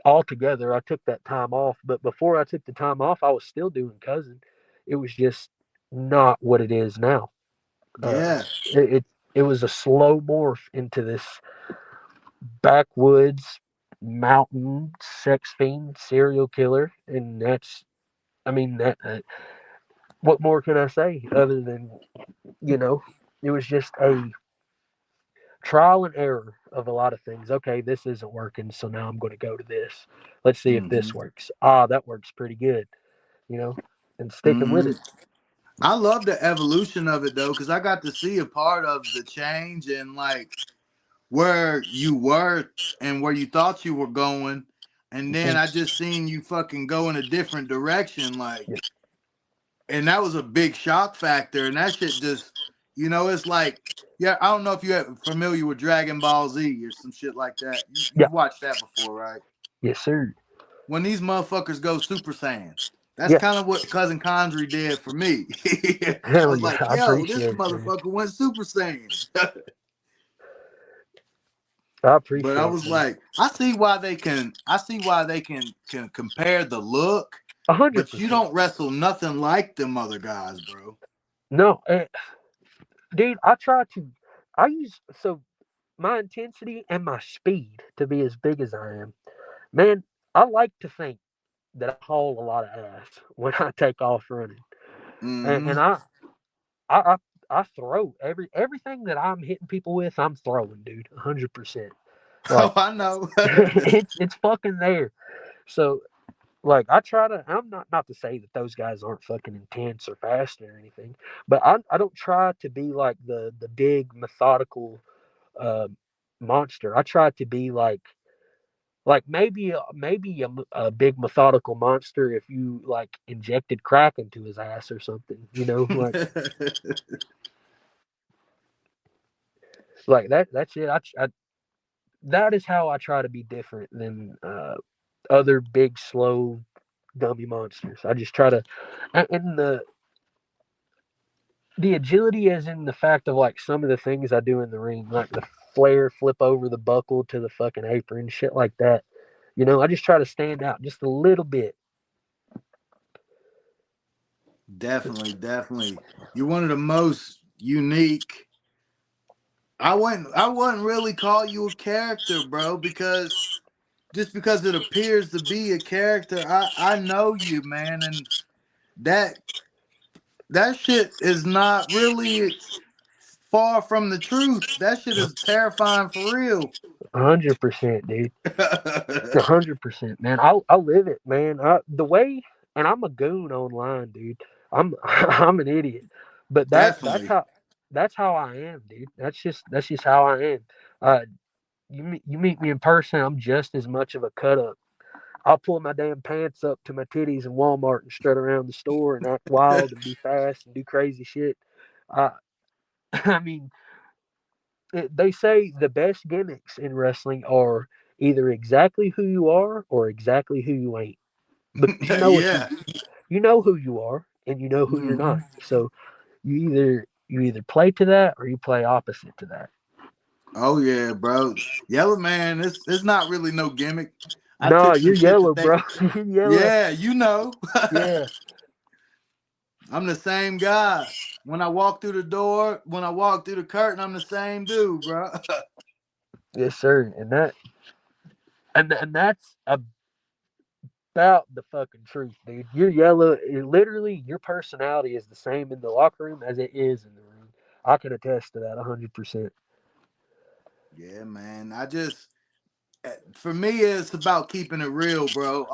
altogether. I took that time off, but before I took the time off, I was still doing Cousin. It was just not what it is now. Uh, Yeah. it was a slow morph into this backwoods mountain sex fiend serial killer, and I mean that. What more can I say other than you know? It was just a trial and error of a lot of things. Okay, this isn't working, so now I'm going to go to this. Let's see if Mm-hmm. this works. Ah, that works pretty good, you know, and sticking with Mm-hmm. it. I love the evolution of it though, because I got to see a part of the change and like where you were and where you thought you were going, and then I just seen you fucking go in a different direction, like, and that was a big shock factor, and that shit just, it's like, yeah, I don't know if you're familiar with Dragon Ball Z or some shit like that. Yeah, You've watched that before, right? yes, sir. When these motherfuckers go Super Saiyan. That's Yeah, kind of what Cousin Condry did for me. I hell was yeah, like, I yo, this appreciate it, man. motherfucker went Super Saiyan. I But I appreciate it, was man. like, I see why they can compare the look, A hundred but you percent. don't wrestle nothing like them other guys, bro. No, dude, I use my intensity and my speed to be as big as I am. Man, I like to think that I haul a lot of ass when I take off running, and Mm-hmm. I I throw everything that I'm hitting people with. I'm throwing, dude, 100%. Oh, Like I know. it's fucking there. So like I try to. I'm not to say that those guys aren't fucking intense or fast or anything, but I don't try to be like the big methodical uh, monster. I try to be like maybe a big methodical monster if you like injected crack into his ass or something. Like that. That's it. That is how I try to be different than other big slow dummy monsters. I just try to, and the agility is in the fact of like some of the things I do in the ring, like the flare flip over the buckle to the fucking apron, shit like that. I just try to stand out just a little bit. Definitely, definitely. You're one of the most unique. I wouldn't really call you a character, bro, because just because it appears to be a character, I know you, man, and that that shit is not really far from the truth. That shit is terrifying for real. 100%, dude. 100%, man. I live it, man. The way, and I'm a goon online, dude. I'm I'm an idiot, but Definitely. that's how I am, dude. That's just how I am. Uh, you meet me in person, I'm just as much of a cut up. I'll pull my damn pants up to my titties in Walmart and strut around the store and act wild and be fast and do crazy shit. Uh, I mean, they say the best gimmicks in wrestling are either exactly who you are or exactly who you ain't. Because Yeah. you know who you are and you know who you're Hmm. not. So you either play to that or you play opposite to that. Oh yeah, bro. Yellow man, it's not really no gimmick. I No, took some you're shit yellow, that they bro. You're yellow. yeah, you know. Yeah. I'm the same guy. When I walk through the door, when I walk through the curtain, I'm the same dude, bro. Yes, sir. And that's about the fucking truth, dude. You're yellow. Literally, your personality is the same in the locker room as it is in the ring. I can attest to that 100%. Yeah, man. For me, it's about keeping it real, bro.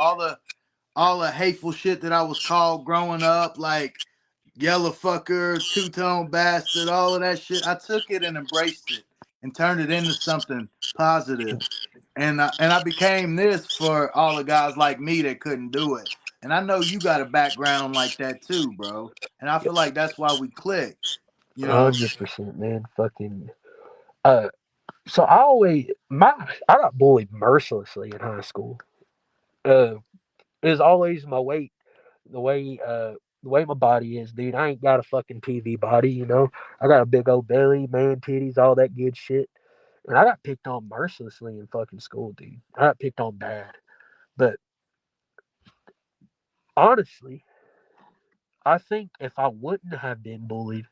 All the hateful shit that I was called growing up, like yellow fucker, two-tone bastard, all of that shit. I took it and embraced it and turned it into something positive. And I became this for all the guys like me that couldn't do it. And I know you got a background like that too, bro. And I feel like that's why we click, you know. 100%, man. Fucking. Uh, so I got bullied mercilessly in high school. Uh, it was always my weight, the way the way my body is, dude. I ain't got a fucking TV body, you know. I got a big old belly, man, titties, all that good shit. And I got picked on mercilessly in fucking school, dude. I got picked on bad. But honestly, I think if I wouldn't have been bullied,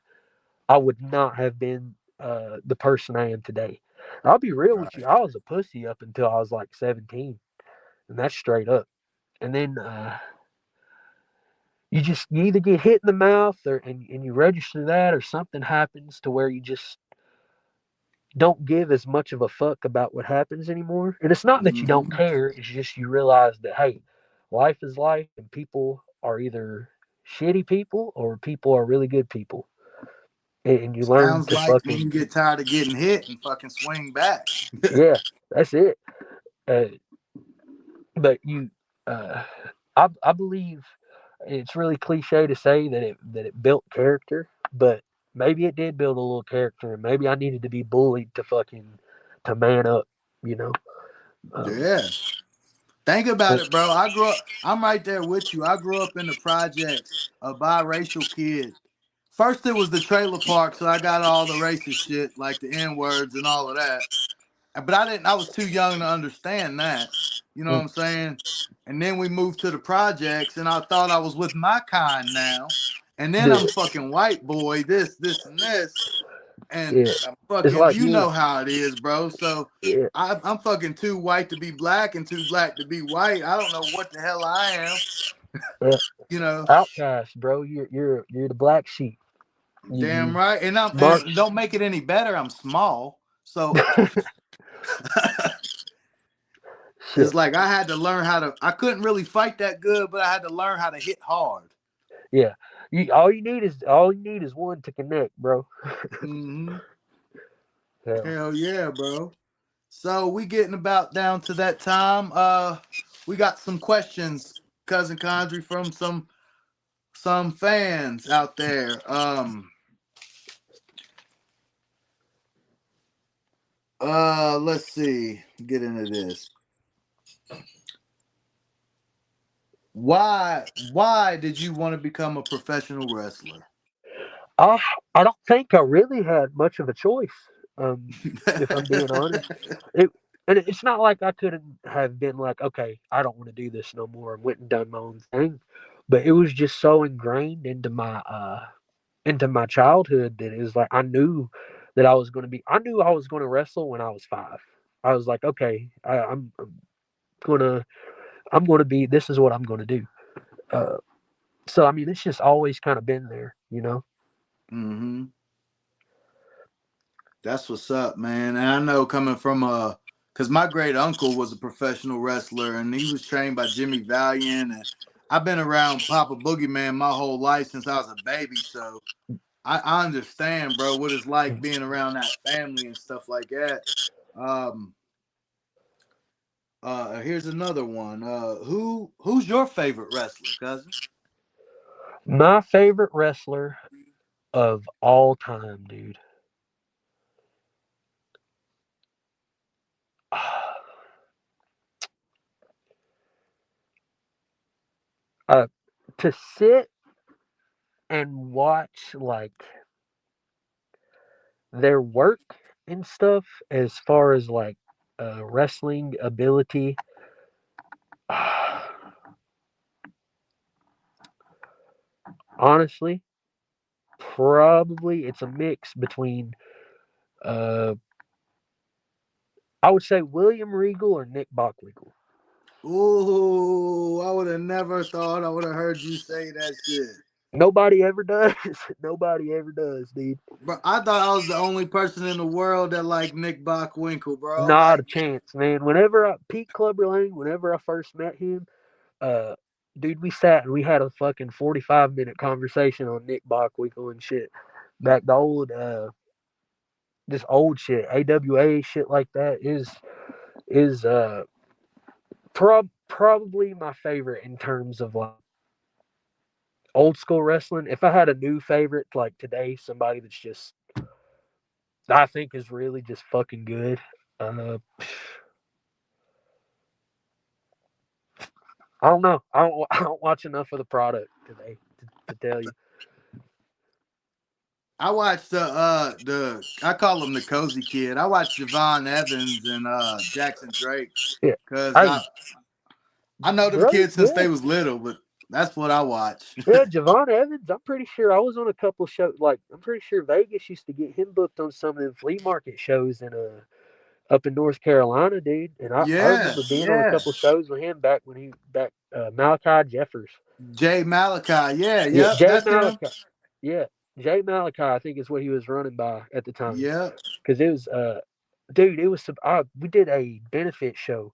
I would not have been the person I am today. I'll be real with you. I was a pussy up until I was like 17, and that's straight up. And then you either get hit in the mouth and you register that, or something happens to where you just don't give as much of a fuck about what happens anymore. And it's not that you don't Mm-hmm. care, it's just you realize that, hey, life is life, and people are either shitty people or people are really good people. And you learn Sounds to like when fucking, you get tired of getting hit and fucking swing back. yeah, that's it. Uh, but uh, I believe it's really cliche to say that it built character, but maybe it did build a little character, and maybe I needed to be bullied to man up, you know. Um, Yeah. Think about but, it, bro. I'm right there with you. I grew up in the projects, a biracial kid. First, it was the trailer park, so I got all the racist shit, like the N words and all of that. But I was too young to understand that. You know what mm, I'm saying? And then we moved to the projects, and I thought I was with my kind now. And then yeah, I'm fucking white boy, this, and this. And yeah, I'm it's fucking, like you you, know how it is, bro. So yeah, I'm fucking too white to be black and too black to be white. I don't know what the hell I am, yeah, you know. outcast, bro. You're the black sheep. You Damn right. And march. don't make it any better. I'm small. So it's Shit, like I had to learn I couldn't really fight that good, but I had to learn how to hit hard. yeah. All you need is one to connect, bro. Hmm. Hell, Hell yeah, bro. So we getting about down to that time. We got some questions, cousin Condry, from some fans out there. Let's see. Get into this. Why did you want to become a professional wrestler? I I don't think I really had much of a choice. If I'm being honest, it and it's not like I couldn't have been like, okay, I don't want to do this no more, and went and done my own thing. But it was just so ingrained into my childhood that it was like I knew I was going to wrestle when I was 5. I was like, okay, gonna I'm gonna be this is what I'm gonna do. Uh, so I mean, it's just always kind of been there, you know. Hmm. That's what's up, man. And I know coming from cause my great uncle was a professional wrestler and he was trained by Jimmy Valiant. And I've been around Papa Boogeyman my whole life since I was a baby. So I understand, bro, what it's like being around that family and stuff like that. Um, Here's another one. Who's your favorite wrestler, cousin? My favorite wrestler of all time, dude. Uh, to sit and watch like their work and stuff, as far as like wrestling ability. Honestly, probably it's a mix between uh I would say William Regal or Nick Bockwinkel. Ooh, I would have never thought I would have heard you say that shit. Nobody ever does. Nobody ever does, dude. Bro, I thought I was the only person in the world that liked Nick Bockwinkel, bro. Not a Like, chance, man. Whenever I Pete Clubber Lang, whenever I first met him, uh, dude, we sat and we had a fucking 45-minute conversation on Nick Bockwinkel and shit. Back the old, this old shit, AWA shit like that is probably my favorite in terms of like old school wrestling. If I had a new favorite like today, somebody that's just I think is really just fucking good. Uh, I don't know. I don't watch enough of the product today to tell you. I watched the I call him the cozy kid. I watched Javon Evans and Jackson Drake Yeah. because Hey, I know them brother. kids since Yeah. they was little, but that's what I watch. Yeah, Javon Evans. I'm pretty sure I was on a couple of shows. Like I'm pretty sure Vegas used to get him booked on some of them flea market shows in up in North Carolina, dude. And I Yeah, remember being on a yeah. couple of shows with him back when he back Malachi Jeffers. Jay Malachi, yeah, Yeah, yep, Jay that's him. Malachi. Yeah, Jay Malachi. I think is what he was running by at the time. Yep. Because it was dude, it was we did a benefit show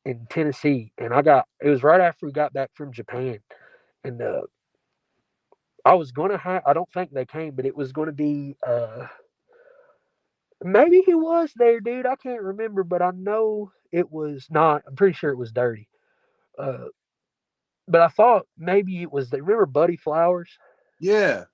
in Tennessee, and it was right after we got back from Japan, and I was gonna I don't think they came, but it was gonna be maybe he was there, dude. I can't remember, but I know it was not. I'm pretty sure it was Dirty. Uh, but I thought maybe it was. Remember Buddy Flowers? Yeah.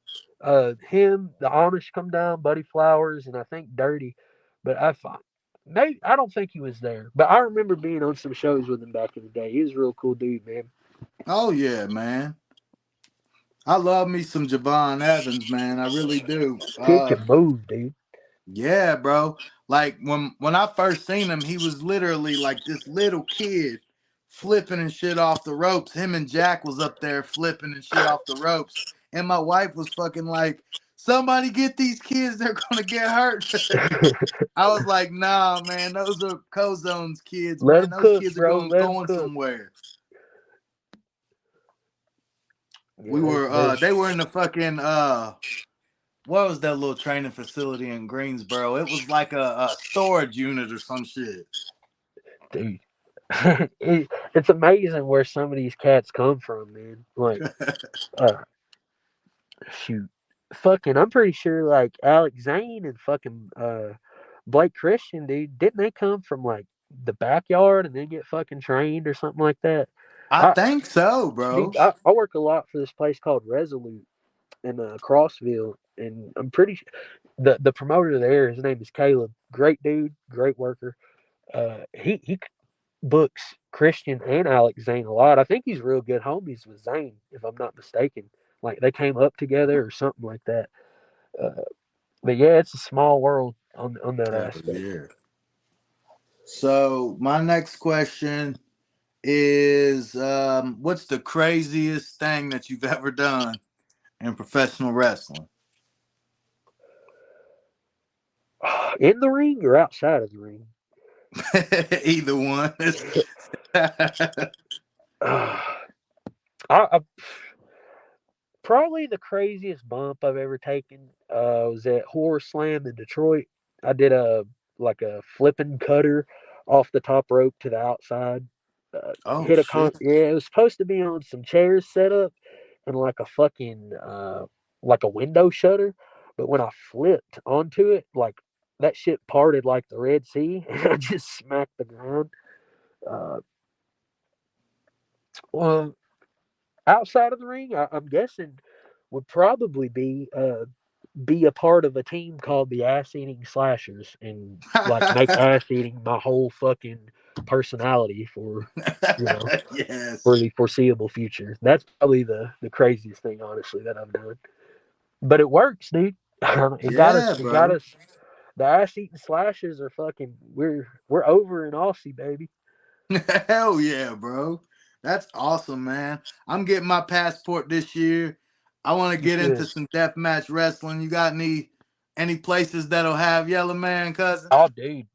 Him, the Amish come down, Buddy Flowers, and I think Dirty. But I thought maybe I don't think he was there. But I remember being on some shows with him back in the day. He was a real cool dude, man. Oh yeah, man. I love me some Javon Evans, man. I really do. Kid can move, dude. Yeah, bro. Like when I first seen him, he was literally like this little kid flipping and shit off the ropes. Him and Jack was up there flipping and shit off the ropes. And my wife was fucking like, somebody get these kids, they're gonna get hurt. I was like, nah, man, those are Cozone's kids, Let man. him Those cook, kids are bro. Let him going cook. somewhere. We Yeah, were they were in the fucking what was that little training facility in Greensboro? It was like a storage unit or some shit. dude. It's amazing where some of these cats come from, man. Like, uh, shoot, fucking, I'm pretty sure like Alex Zane and fucking Blake Christian, dude, didn't they come from like the backyard and then get fucking trained or something like that? I I, think so, bro. dude, I work a lot for this place called Resolute in Crossville, and I'm pretty sure the promoter there, his name is Caleb. Great dude, great worker. He books Christian and Alex Zane a lot. I think he's real good homies with Zane, if I'm not mistaken. Like they came up together or something like that. Uh, but yeah, it's a small world on that Hell aspect. yeah. So my next question is what's the craziest thing that you've ever done in professional wrestling? In the ring or outside of the ring? Either one. I probably the craziest bump I've ever taken was at Horror Slam in Detroit. I did a flipping cutter off the top rope to the outside. Oh Hit a shit. yeah, it was supposed to be on some chairs set up and like a fucking like a window shutter, but when I flipped onto it, like that shit parted like the Red Sea, and I just smacked the ground. Uh, well, outside of the ring, I'm guessing would probably be a part of a team called the Ass Eating Slashers and like make ass eating my whole fucking personality for you know for Yes. the foreseeable future. That's probably the craziest thing, honestly, that I've done. But it works, dude. It got us. Yeah, It got bro. us. The ass eating slashers are fucking. We're over in Aussie, baby. Hell yeah, bro. That's awesome, man. I'm getting my passport this year. I want to get Yeah. into some deathmatch wrestling. You got any places that'll have Yellow Man, cousin? Oh, dude.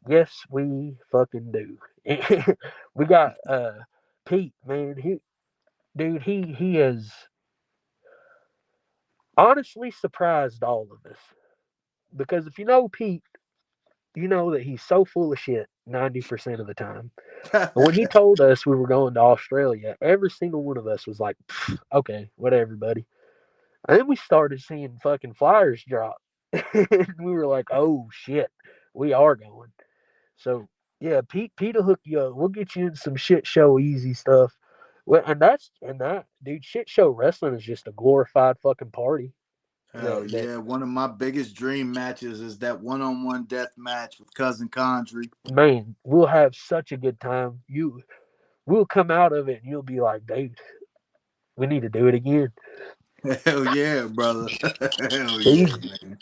Yes, we fucking do. We got Pete, man. He has honestly surprised all of us. Because if you know Pete, you know that he's so full of shit 90% of the time. And when he told us we were going to Australia, every single one of us was like, okay, whatever, buddy. And then we started seeing fucking flyers drop. And we were like, oh shit, we are going. So yeah, Pete will hook you up. We'll get you in some shit show easy stuff. Well, and that dude, shit show wrestling is just a glorified fucking party. Hell That yeah. One of my biggest dream matches is that one-on-one death match with cousin Condry. man, we'll have such a good time. We'll come out of it and you'll be like, dude, we need to do it again. Hell yeah, brother. Hell yeah, Easy. man.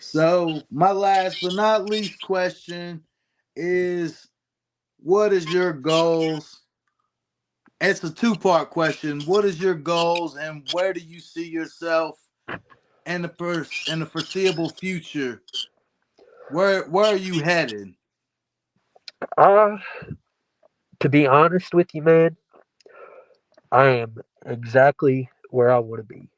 So my last but not least question is, what is your goals? It's a two-part question. What is your goals and where do you see yourself in the foreseeable future? Where are you headed? Uh, to be honest with you, man, I am exactly where I want to be.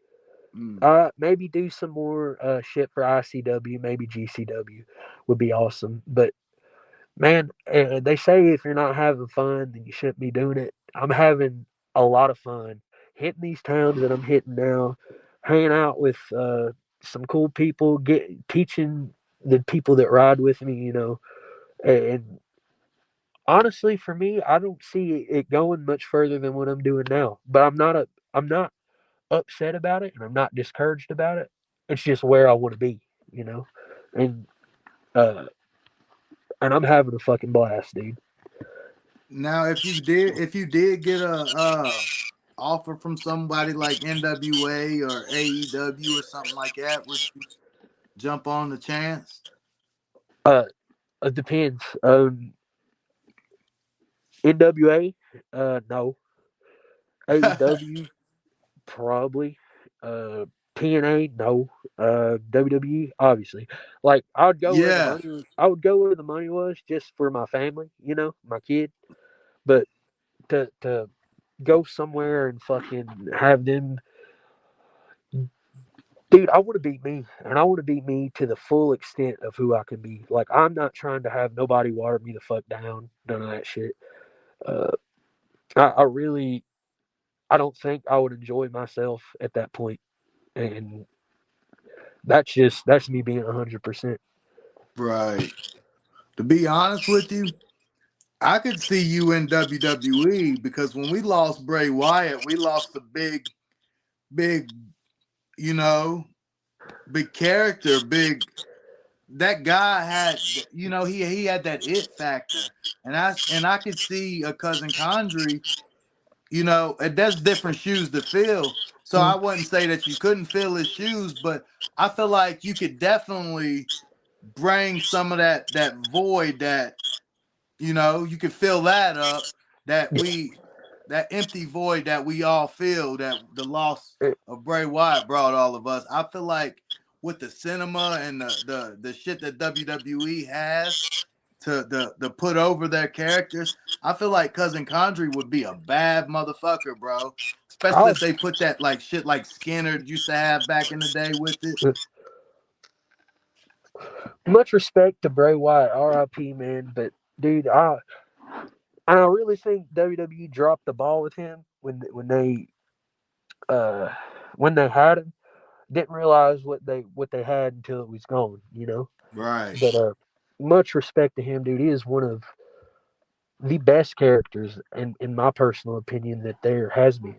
Mm, Maybe do some more shit for ICW, maybe GCW would be awesome. But man, they say if you're not having fun, then you shouldn't be doing it. I'm having a lot of fun hitting these towns that I'm hitting now, hanging out with some cool people, teaching the people that ride with me, and honestly, for me, I don't see it going much further than what I'm doing now. But I'm not upset about it, and I'm not discouraged about it. It's just where I want to be, you know, and uh, and I'm having a fucking blast, dude. Now, if you did get a offer from somebody like NWA or AEW or something like that, would you jump on the chance? Uh, it depends. NWA, no. AEW, probably. Uh, TNA, no. WWE, obviously. Like I would go where the Yeah. money. I would go where the money was, just for my family, my kid. But to go somewhere and fucking have them, dude, I want to be me, and I want to be me to the full extent of who I can be. Like I'm not trying to have nobody water me the fuck down, none of that shit. Uh, I really, I don't think I would enjoy myself at that point, and that's me being 100%. Right. To be honest with you, I could see you in WWE because when we lost Bray Wyatt, we lost a big, you know, big character, big. That guy had, he had that it factor, and I could see a cousin Condry. That's different shoes to fill. So I wouldn't say that you couldn't fill his shoes, but I feel like you could definitely bring some of that void that you could fill that up, that empty void that we all feel, that the loss of Bray Wyatt brought all of us. I feel like with the cinema and the shit that WWE has to put over their characters, I feel like cousin Condry would be a bad motherfucker, bro. Especially I, if they put that like shit like Skinner used to have back in the day with it. much respect to Bray Wyatt, R.I.P. man, but dude, I really think WWE dropped the ball with him uh when they had him. Didn't realize what they had. Until it was gone. Right. But much respect to him, dude. He is one of the best characters, in my personal opinion, that there has been.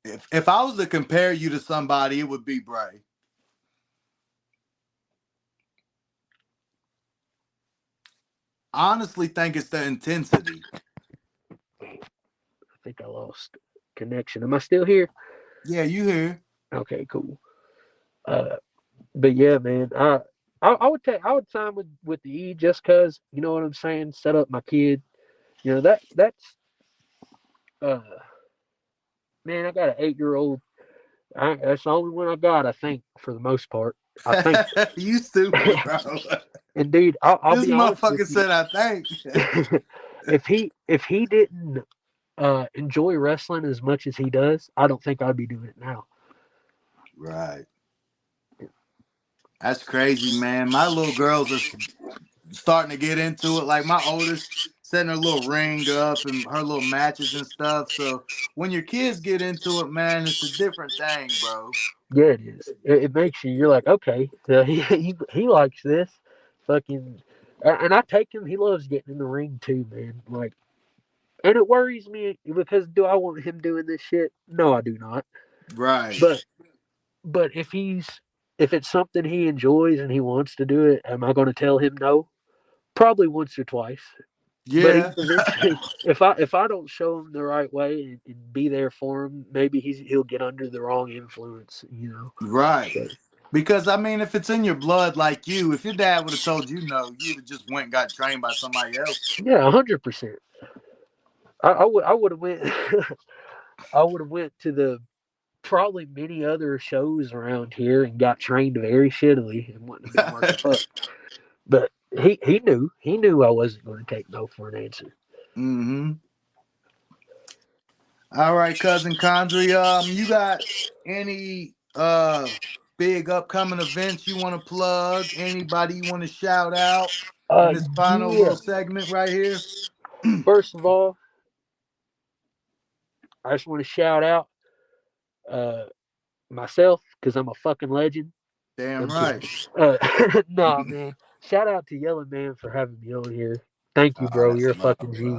If I was to compare you to somebody, it would be Bray. I honestly think it's the intensity. I think I lost connection. Am I still here? Yeah, you hear? Okay, cool. Uh, but yeah, man, I would sign with the E just cause you know what I'm saying. Set up my kid. That's uh man. I got an 8-year old. That's the only one I got, I think, for the most part. I think. You stupid, bro. And dude, I'll This be honest with motherfucker you. said, I think. If he didn't enjoy wrestling as much as he does, I don't think I'd be doing it now. Right. That's crazy, man. My little girls are starting to get into it. Like my oldest setting her little ring up and her little matches and stuff. So when your kids get into it, man, it's a different thing, bro. Yeah, it is. It makes you. You're like, okay, he likes this, fucking. And I take him. He loves getting in the ring too, man. Like, and it worries me because do I want him doing this shit? No, I do not. Right. But if it's something he enjoys and he wants to do it, am I going to tell him no? Probably once or twice. But Yeah. eventually, if I don't show him the right way and be there for him, maybe he'll get under the wrong influence, you know. Right. So, Because I mean, if it's in your blood like you, if your dad would have told you no, you'd have just went and got trained by somebody else. yeah, 100%. I would have went I would have went to the probably many other shows around here and got trained very shittily and wouldn't have been worth a fuck. But he knew I wasn't going to take no for an answer. Mm-hmm. All right, cousin Condry. You got any big upcoming events you want to plug? Anybody you want to shout out in this final Yeah. little segment right here? First of all, I just want to shout out myself because I'm a fucking legend. Damn I'm right. nah, man. Shout out to Yellow Man for having me on here. Thank you, bro. That's You're a love, fucking G.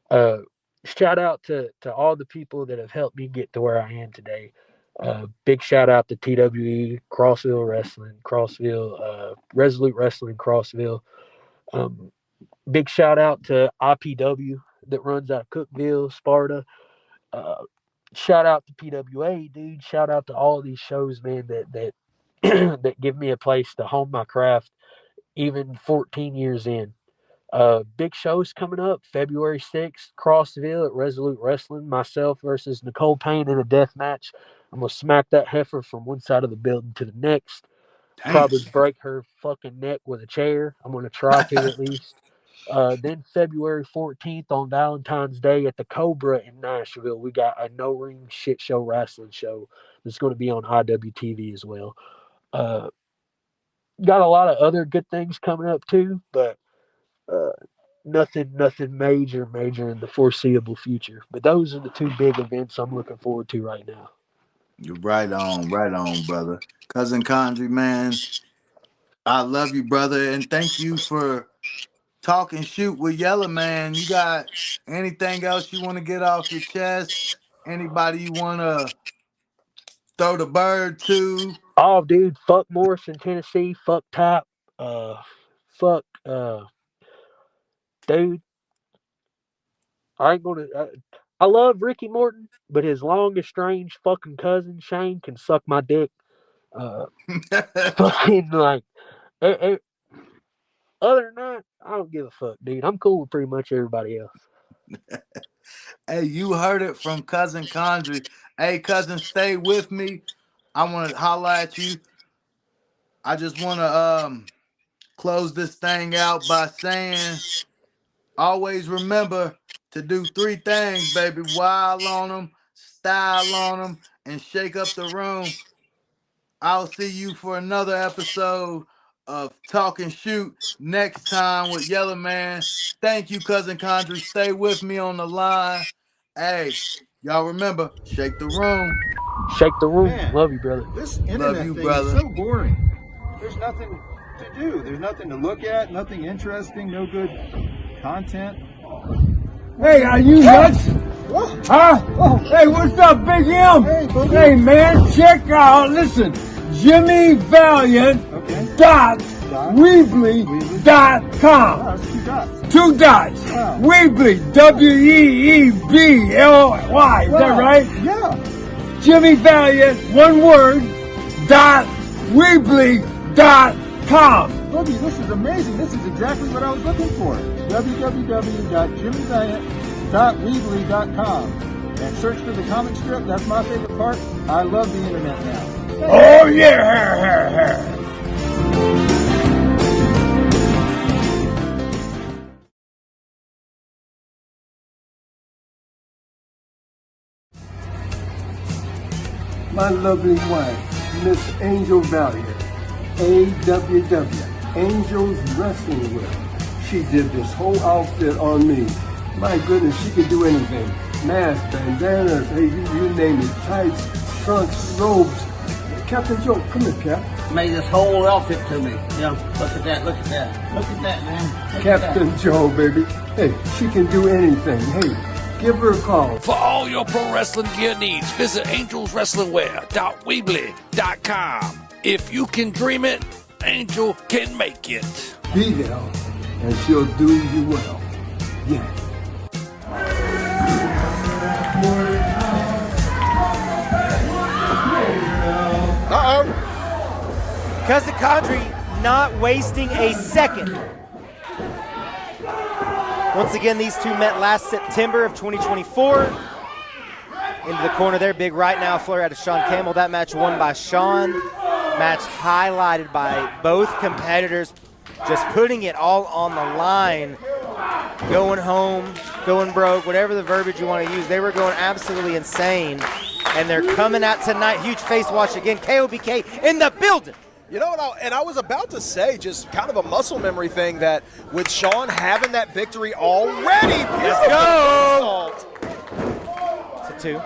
bro. Shout out to all the people that have helped me get to where I am today. Big shout out to TWE, Crossville Wrestling, Resolute Wrestling, Crossville. Big shout out to IPW that runs out of Cookville, Sparta. Shout out to PWA, dude. Shout out to all these shows, man, that that give me a place to hone my craft, even 14 years in. Big shows coming up February 6th, Crossville at Resolute Wrestling. Myself versus Nicole Payne in a death match. I'm gonna smack that heifer from one side of the building to the next. Damn. Probably break her fucking neck with a chair. I'm gonna try to at least. Then February 14th on Valentine's Day at the Cobra in Nashville, we got a no ring shit show wrestling show that's going to be on IWTV as well. Got a lot of other good things coming up too, but nothing major in the foreseeable future. But those are the two big events I'm looking forward to right now. You're right on, brother. Cousin Condry, man, I love you, brother, and thank you for talk and shoot with Yellow Man. You got anything else you want to get off your chest? Anybody you want to throw the bird to? Oh, dude, fuck Morrison, Tennessee. Fuck Tap. Fuck. Dude, I ain't gonna. I love Ricky Morton, but his long estranged fucking cousin Shane can suck my dick. Fucking like. Other than that, I don't give a fuck, dude. I'm cool with pretty much everybody else. Hey, you heard it from Cousin Condry. Hey, cousin, stay with me. I want to holler at you. I just want to close this thing out by saying, always remember to do 3 things, baby. Wild on them, style on them, and shake up the room. I'll see you for another episode of Talk and Shoot next time with Yellow Man. Thank you, Cousin Condry. Stay with me on the line. Hey, y'all remember, shake the room. Shake the room. Man, Love you, brother. This internet thing is so boring. There's nothing to do. There's nothing to look at. Nothing interesting. No good content. Hey, are you nuts? What? Huh? Oh. Hey, what's up, Big M? Hey, buddy. Hey, man, check out, listen, Jimmy Valiant dot Weebly.com. Oh, that's 2 dots. 2 dots. Wow. Weebly, WEEBLY. Is that right? Yeah. Jimmy Valiant, one word, dot Weebly.com. Boogie, this is amazing. This is exactly what I was looking for. www.jimmyvaliant.weebly.com. and search for the comic strip. That's my favorite part. I love the internet now. Oh, yeah. My lovely wife, Miss Angel Valiant, AWW, Angels Wrestling Wear. She did this whole outfit on me. My goodness, she could do anything. Masks, bandanas, hey, you name it, tights, trunks, robes. Captain Joe, come here, Cap. Made this whole outfit to me. You know, look at that, look at that. Look at that, man. Look Captain at that. Joe, baby. Hey, she can do anything. Hey, give her a call. For all your pro wrestling gear needs, visit angelswrestlingwear.weebly.com. If you can dream it, Angel can make it. Be there, and she'll do you well. Yeah. Cousin Condry not wasting a second. Once again, these two met last September of 2024. Into the corner there, big right now flurry out of Sean Campbell. That match won by Sean. Match highlighted by both competitors just putting it all on the line. Going home, going broke, whatever the verbiage you want to use. They were going absolutely insane. And they're coming out tonight. Huge face wash again. KOBK in the building. You know what, I was about to say, just kind of a muscle memory thing, that with Sean having that victory already, let's go! It's a 2.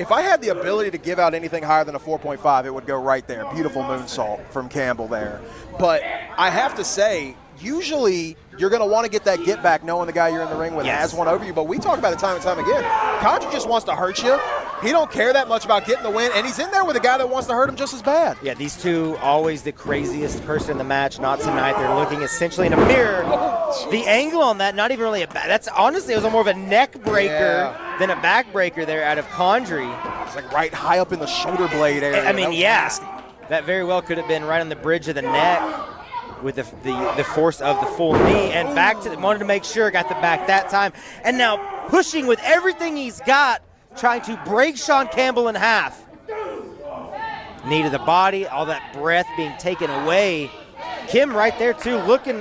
If I had the ability to give out anything higher than a 4.5, it would go right there. Beautiful moonsault from Campbell there. But I have to say, usually you're going to want to get that get back knowing the guy you're in the ring with has one over you. But we talk about it time and time again. Condry just wants to hurt you. He don't care that much about getting the win, and he's in there with a guy that wants to hurt him just as bad. Yeah, these two, always the craziest person in the match. Not tonight. They're looking essentially in a mirror. The angle on that, not even really that's honestly, it was more of a neck breaker than a back breaker there out of Condry. It's like right high up in the shoulder blade area. I mean, nasty. That very well could have been right on the bridge of the neck with the force of the full knee, and back to wanted to make sure got the back that time, and now pushing with everything he's got, trying to break Sean Campbell in half. Knee to the body, all that breath being taken away. Kim right there too, looking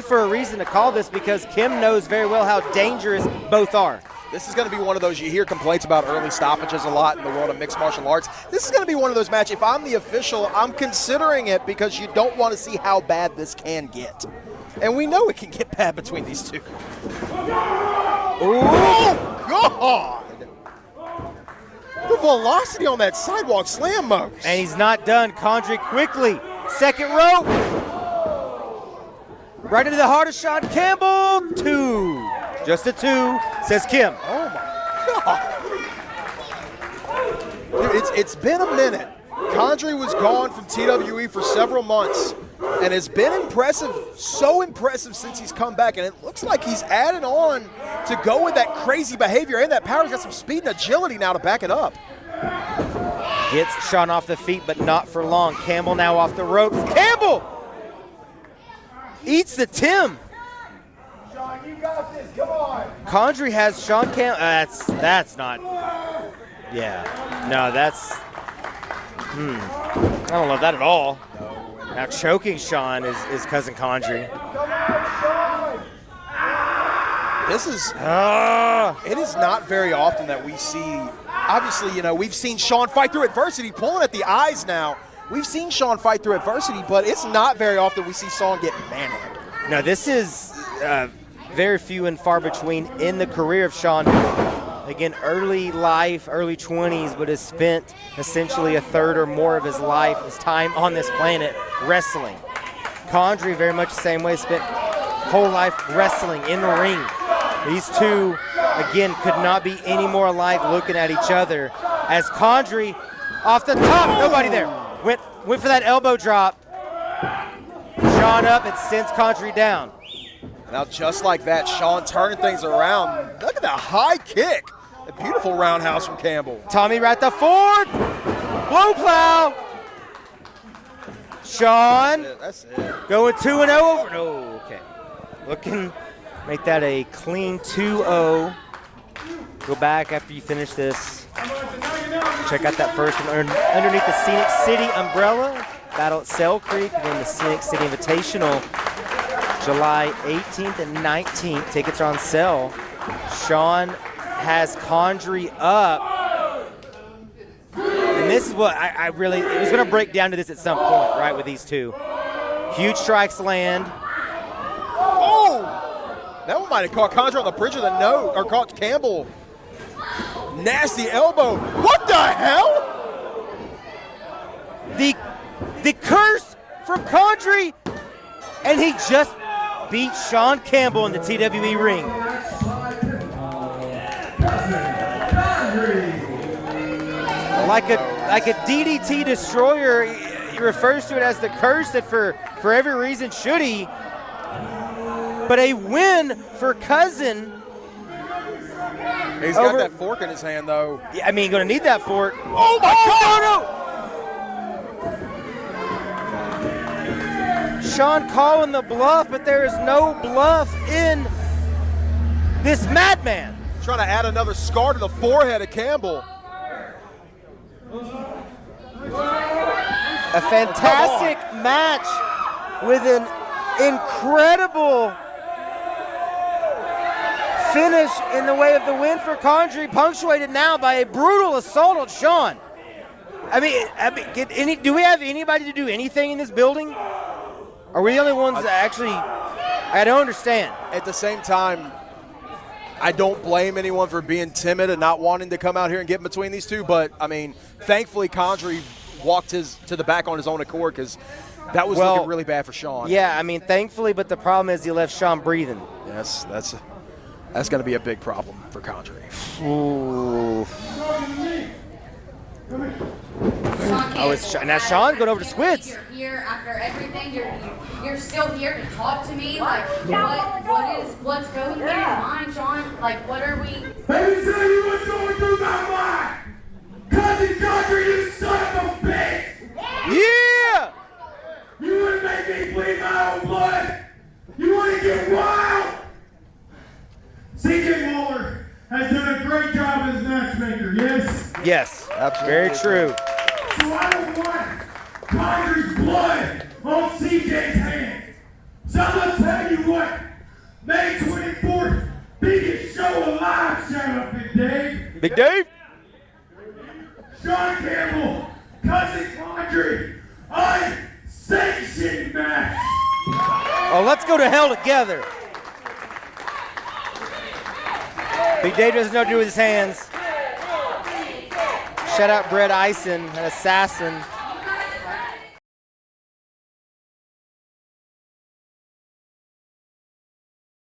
for a reason to call this, because Kim knows very well how dangerous both are. This is going to be one of those, you hear complaints about early stoppages a lot in the world of mixed martial arts. This is going to be one of those matches, if I'm the official, I'm considering it, because you don't want to see how bad this can get. And we know it can get bad between these two. Oh, God! The velocity on that sidewalk slam motion. And he's not done. Condry quickly. Second rope. Right into the heart of Sean Campbell. 2. Just a 2, says Kim. Oh, my God. Dude, it's been a minute. Condry was gone from TWE for several months and has been impressive, so impressive since he's come back. And it looks like he's added on to go with that crazy behavior and that power. He's got some speed and agility now to back it up. Gets Sean off the feet, but not for long. Campbell now off the ropes. Campbell eats the Tim. Sean, you got this. Come on. Condry has Sean Campbell. That's not. Yeah. No, that's. I don't love that at all. Now choking Sean is Cousin Condry. This is. It is not very often that we see. Obviously, you know, we've seen Sean fight through adversity, pulling at the eyes now. We've seen Sean fight through adversity, but it's not very often we see Sean get manhandled. No, this is very few and far between in the career of Sean. Again, early life, early 20s, but has spent essentially a third or more of his life, his time on this planet, wrestling. Condry, very much the same way, spent whole life wrestling in the ring. These two, again, could not be any more alike looking at each other. As Condry, off the top, nobody there, went for that elbow drop. Sean up and sends Condry down. Now, just like that, Sean turning things around. Look at that high kick. A beautiful roundhouse from Campbell. Tommy right the forward. Blow plow. Sean That's it. going 2-0 over. No, okay. Looking, make that a clean 2-0. Go back after you finish this. Check out that first one underneath the Scenic City umbrella. Battle at Cell Creek, and then the Scenic City Invitational, July 18th and 19th. Tickets are on sale. Sean has Condry up. And this is what I really, it was going to break down to this at some point, right, with these two. Huge strikes land. Oh! That one might have caught Condry on the bridge of the nose, or caught Campbell. Nasty elbow. What the hell? The curse from Condry, and he just beat Sean Campbell in the TWE ring. Like a DDT destroyer, he refers to it as the curse that for every reason should he. But a win for Cousin. He's got that fork in his hand, though. Yeah, I mean, going to need that fork. Oh, my God! No! Sean calling the bluff, but there is no bluff in this madman. Trying to add another scar to the forehead of Campbell. A fantastic match with an incredible finish in the way of the win for Condry, punctuated now by a brutal assault on Sean. I mean, do we have anybody to do anything in this building? Are we the only ones that actually, I don't understand. At the same time, I don't blame anyone for being timid and not wanting to come out here and get in between these two, but, I mean, thankfully Condry walked to the back on his own accord because that was looking really bad for Sean. Yeah, I mean, thankfully, but the problem is he left Sean breathing. Yes, that's going to be a big problem for Condry. Ooh. Now Sean going over to Squids. You're here after everything. You're still here to talk to me. Like, what's going through your mind, Sean? Like, what are we? Let me tell you what's going through my mind. Cousin Condry, you son of a bitch. Yeah. You want to make me bleed my own blood? You want to get wild? CJ Waller has done a great job as matchmaker, yes? Yes, absolutely. Very true. So I don't want Condry's blood on CJ's hands. So I'm going to tell you what. May 24th, biggest show alive. Shout out, Big Dave. Big Dave? Sean Campbell, Cousin Condry, unsanctioned match. Oh, let's go to hell together. Big Dave doesn't know what to do with his hands. Shout out Brett Eisen, an assassin.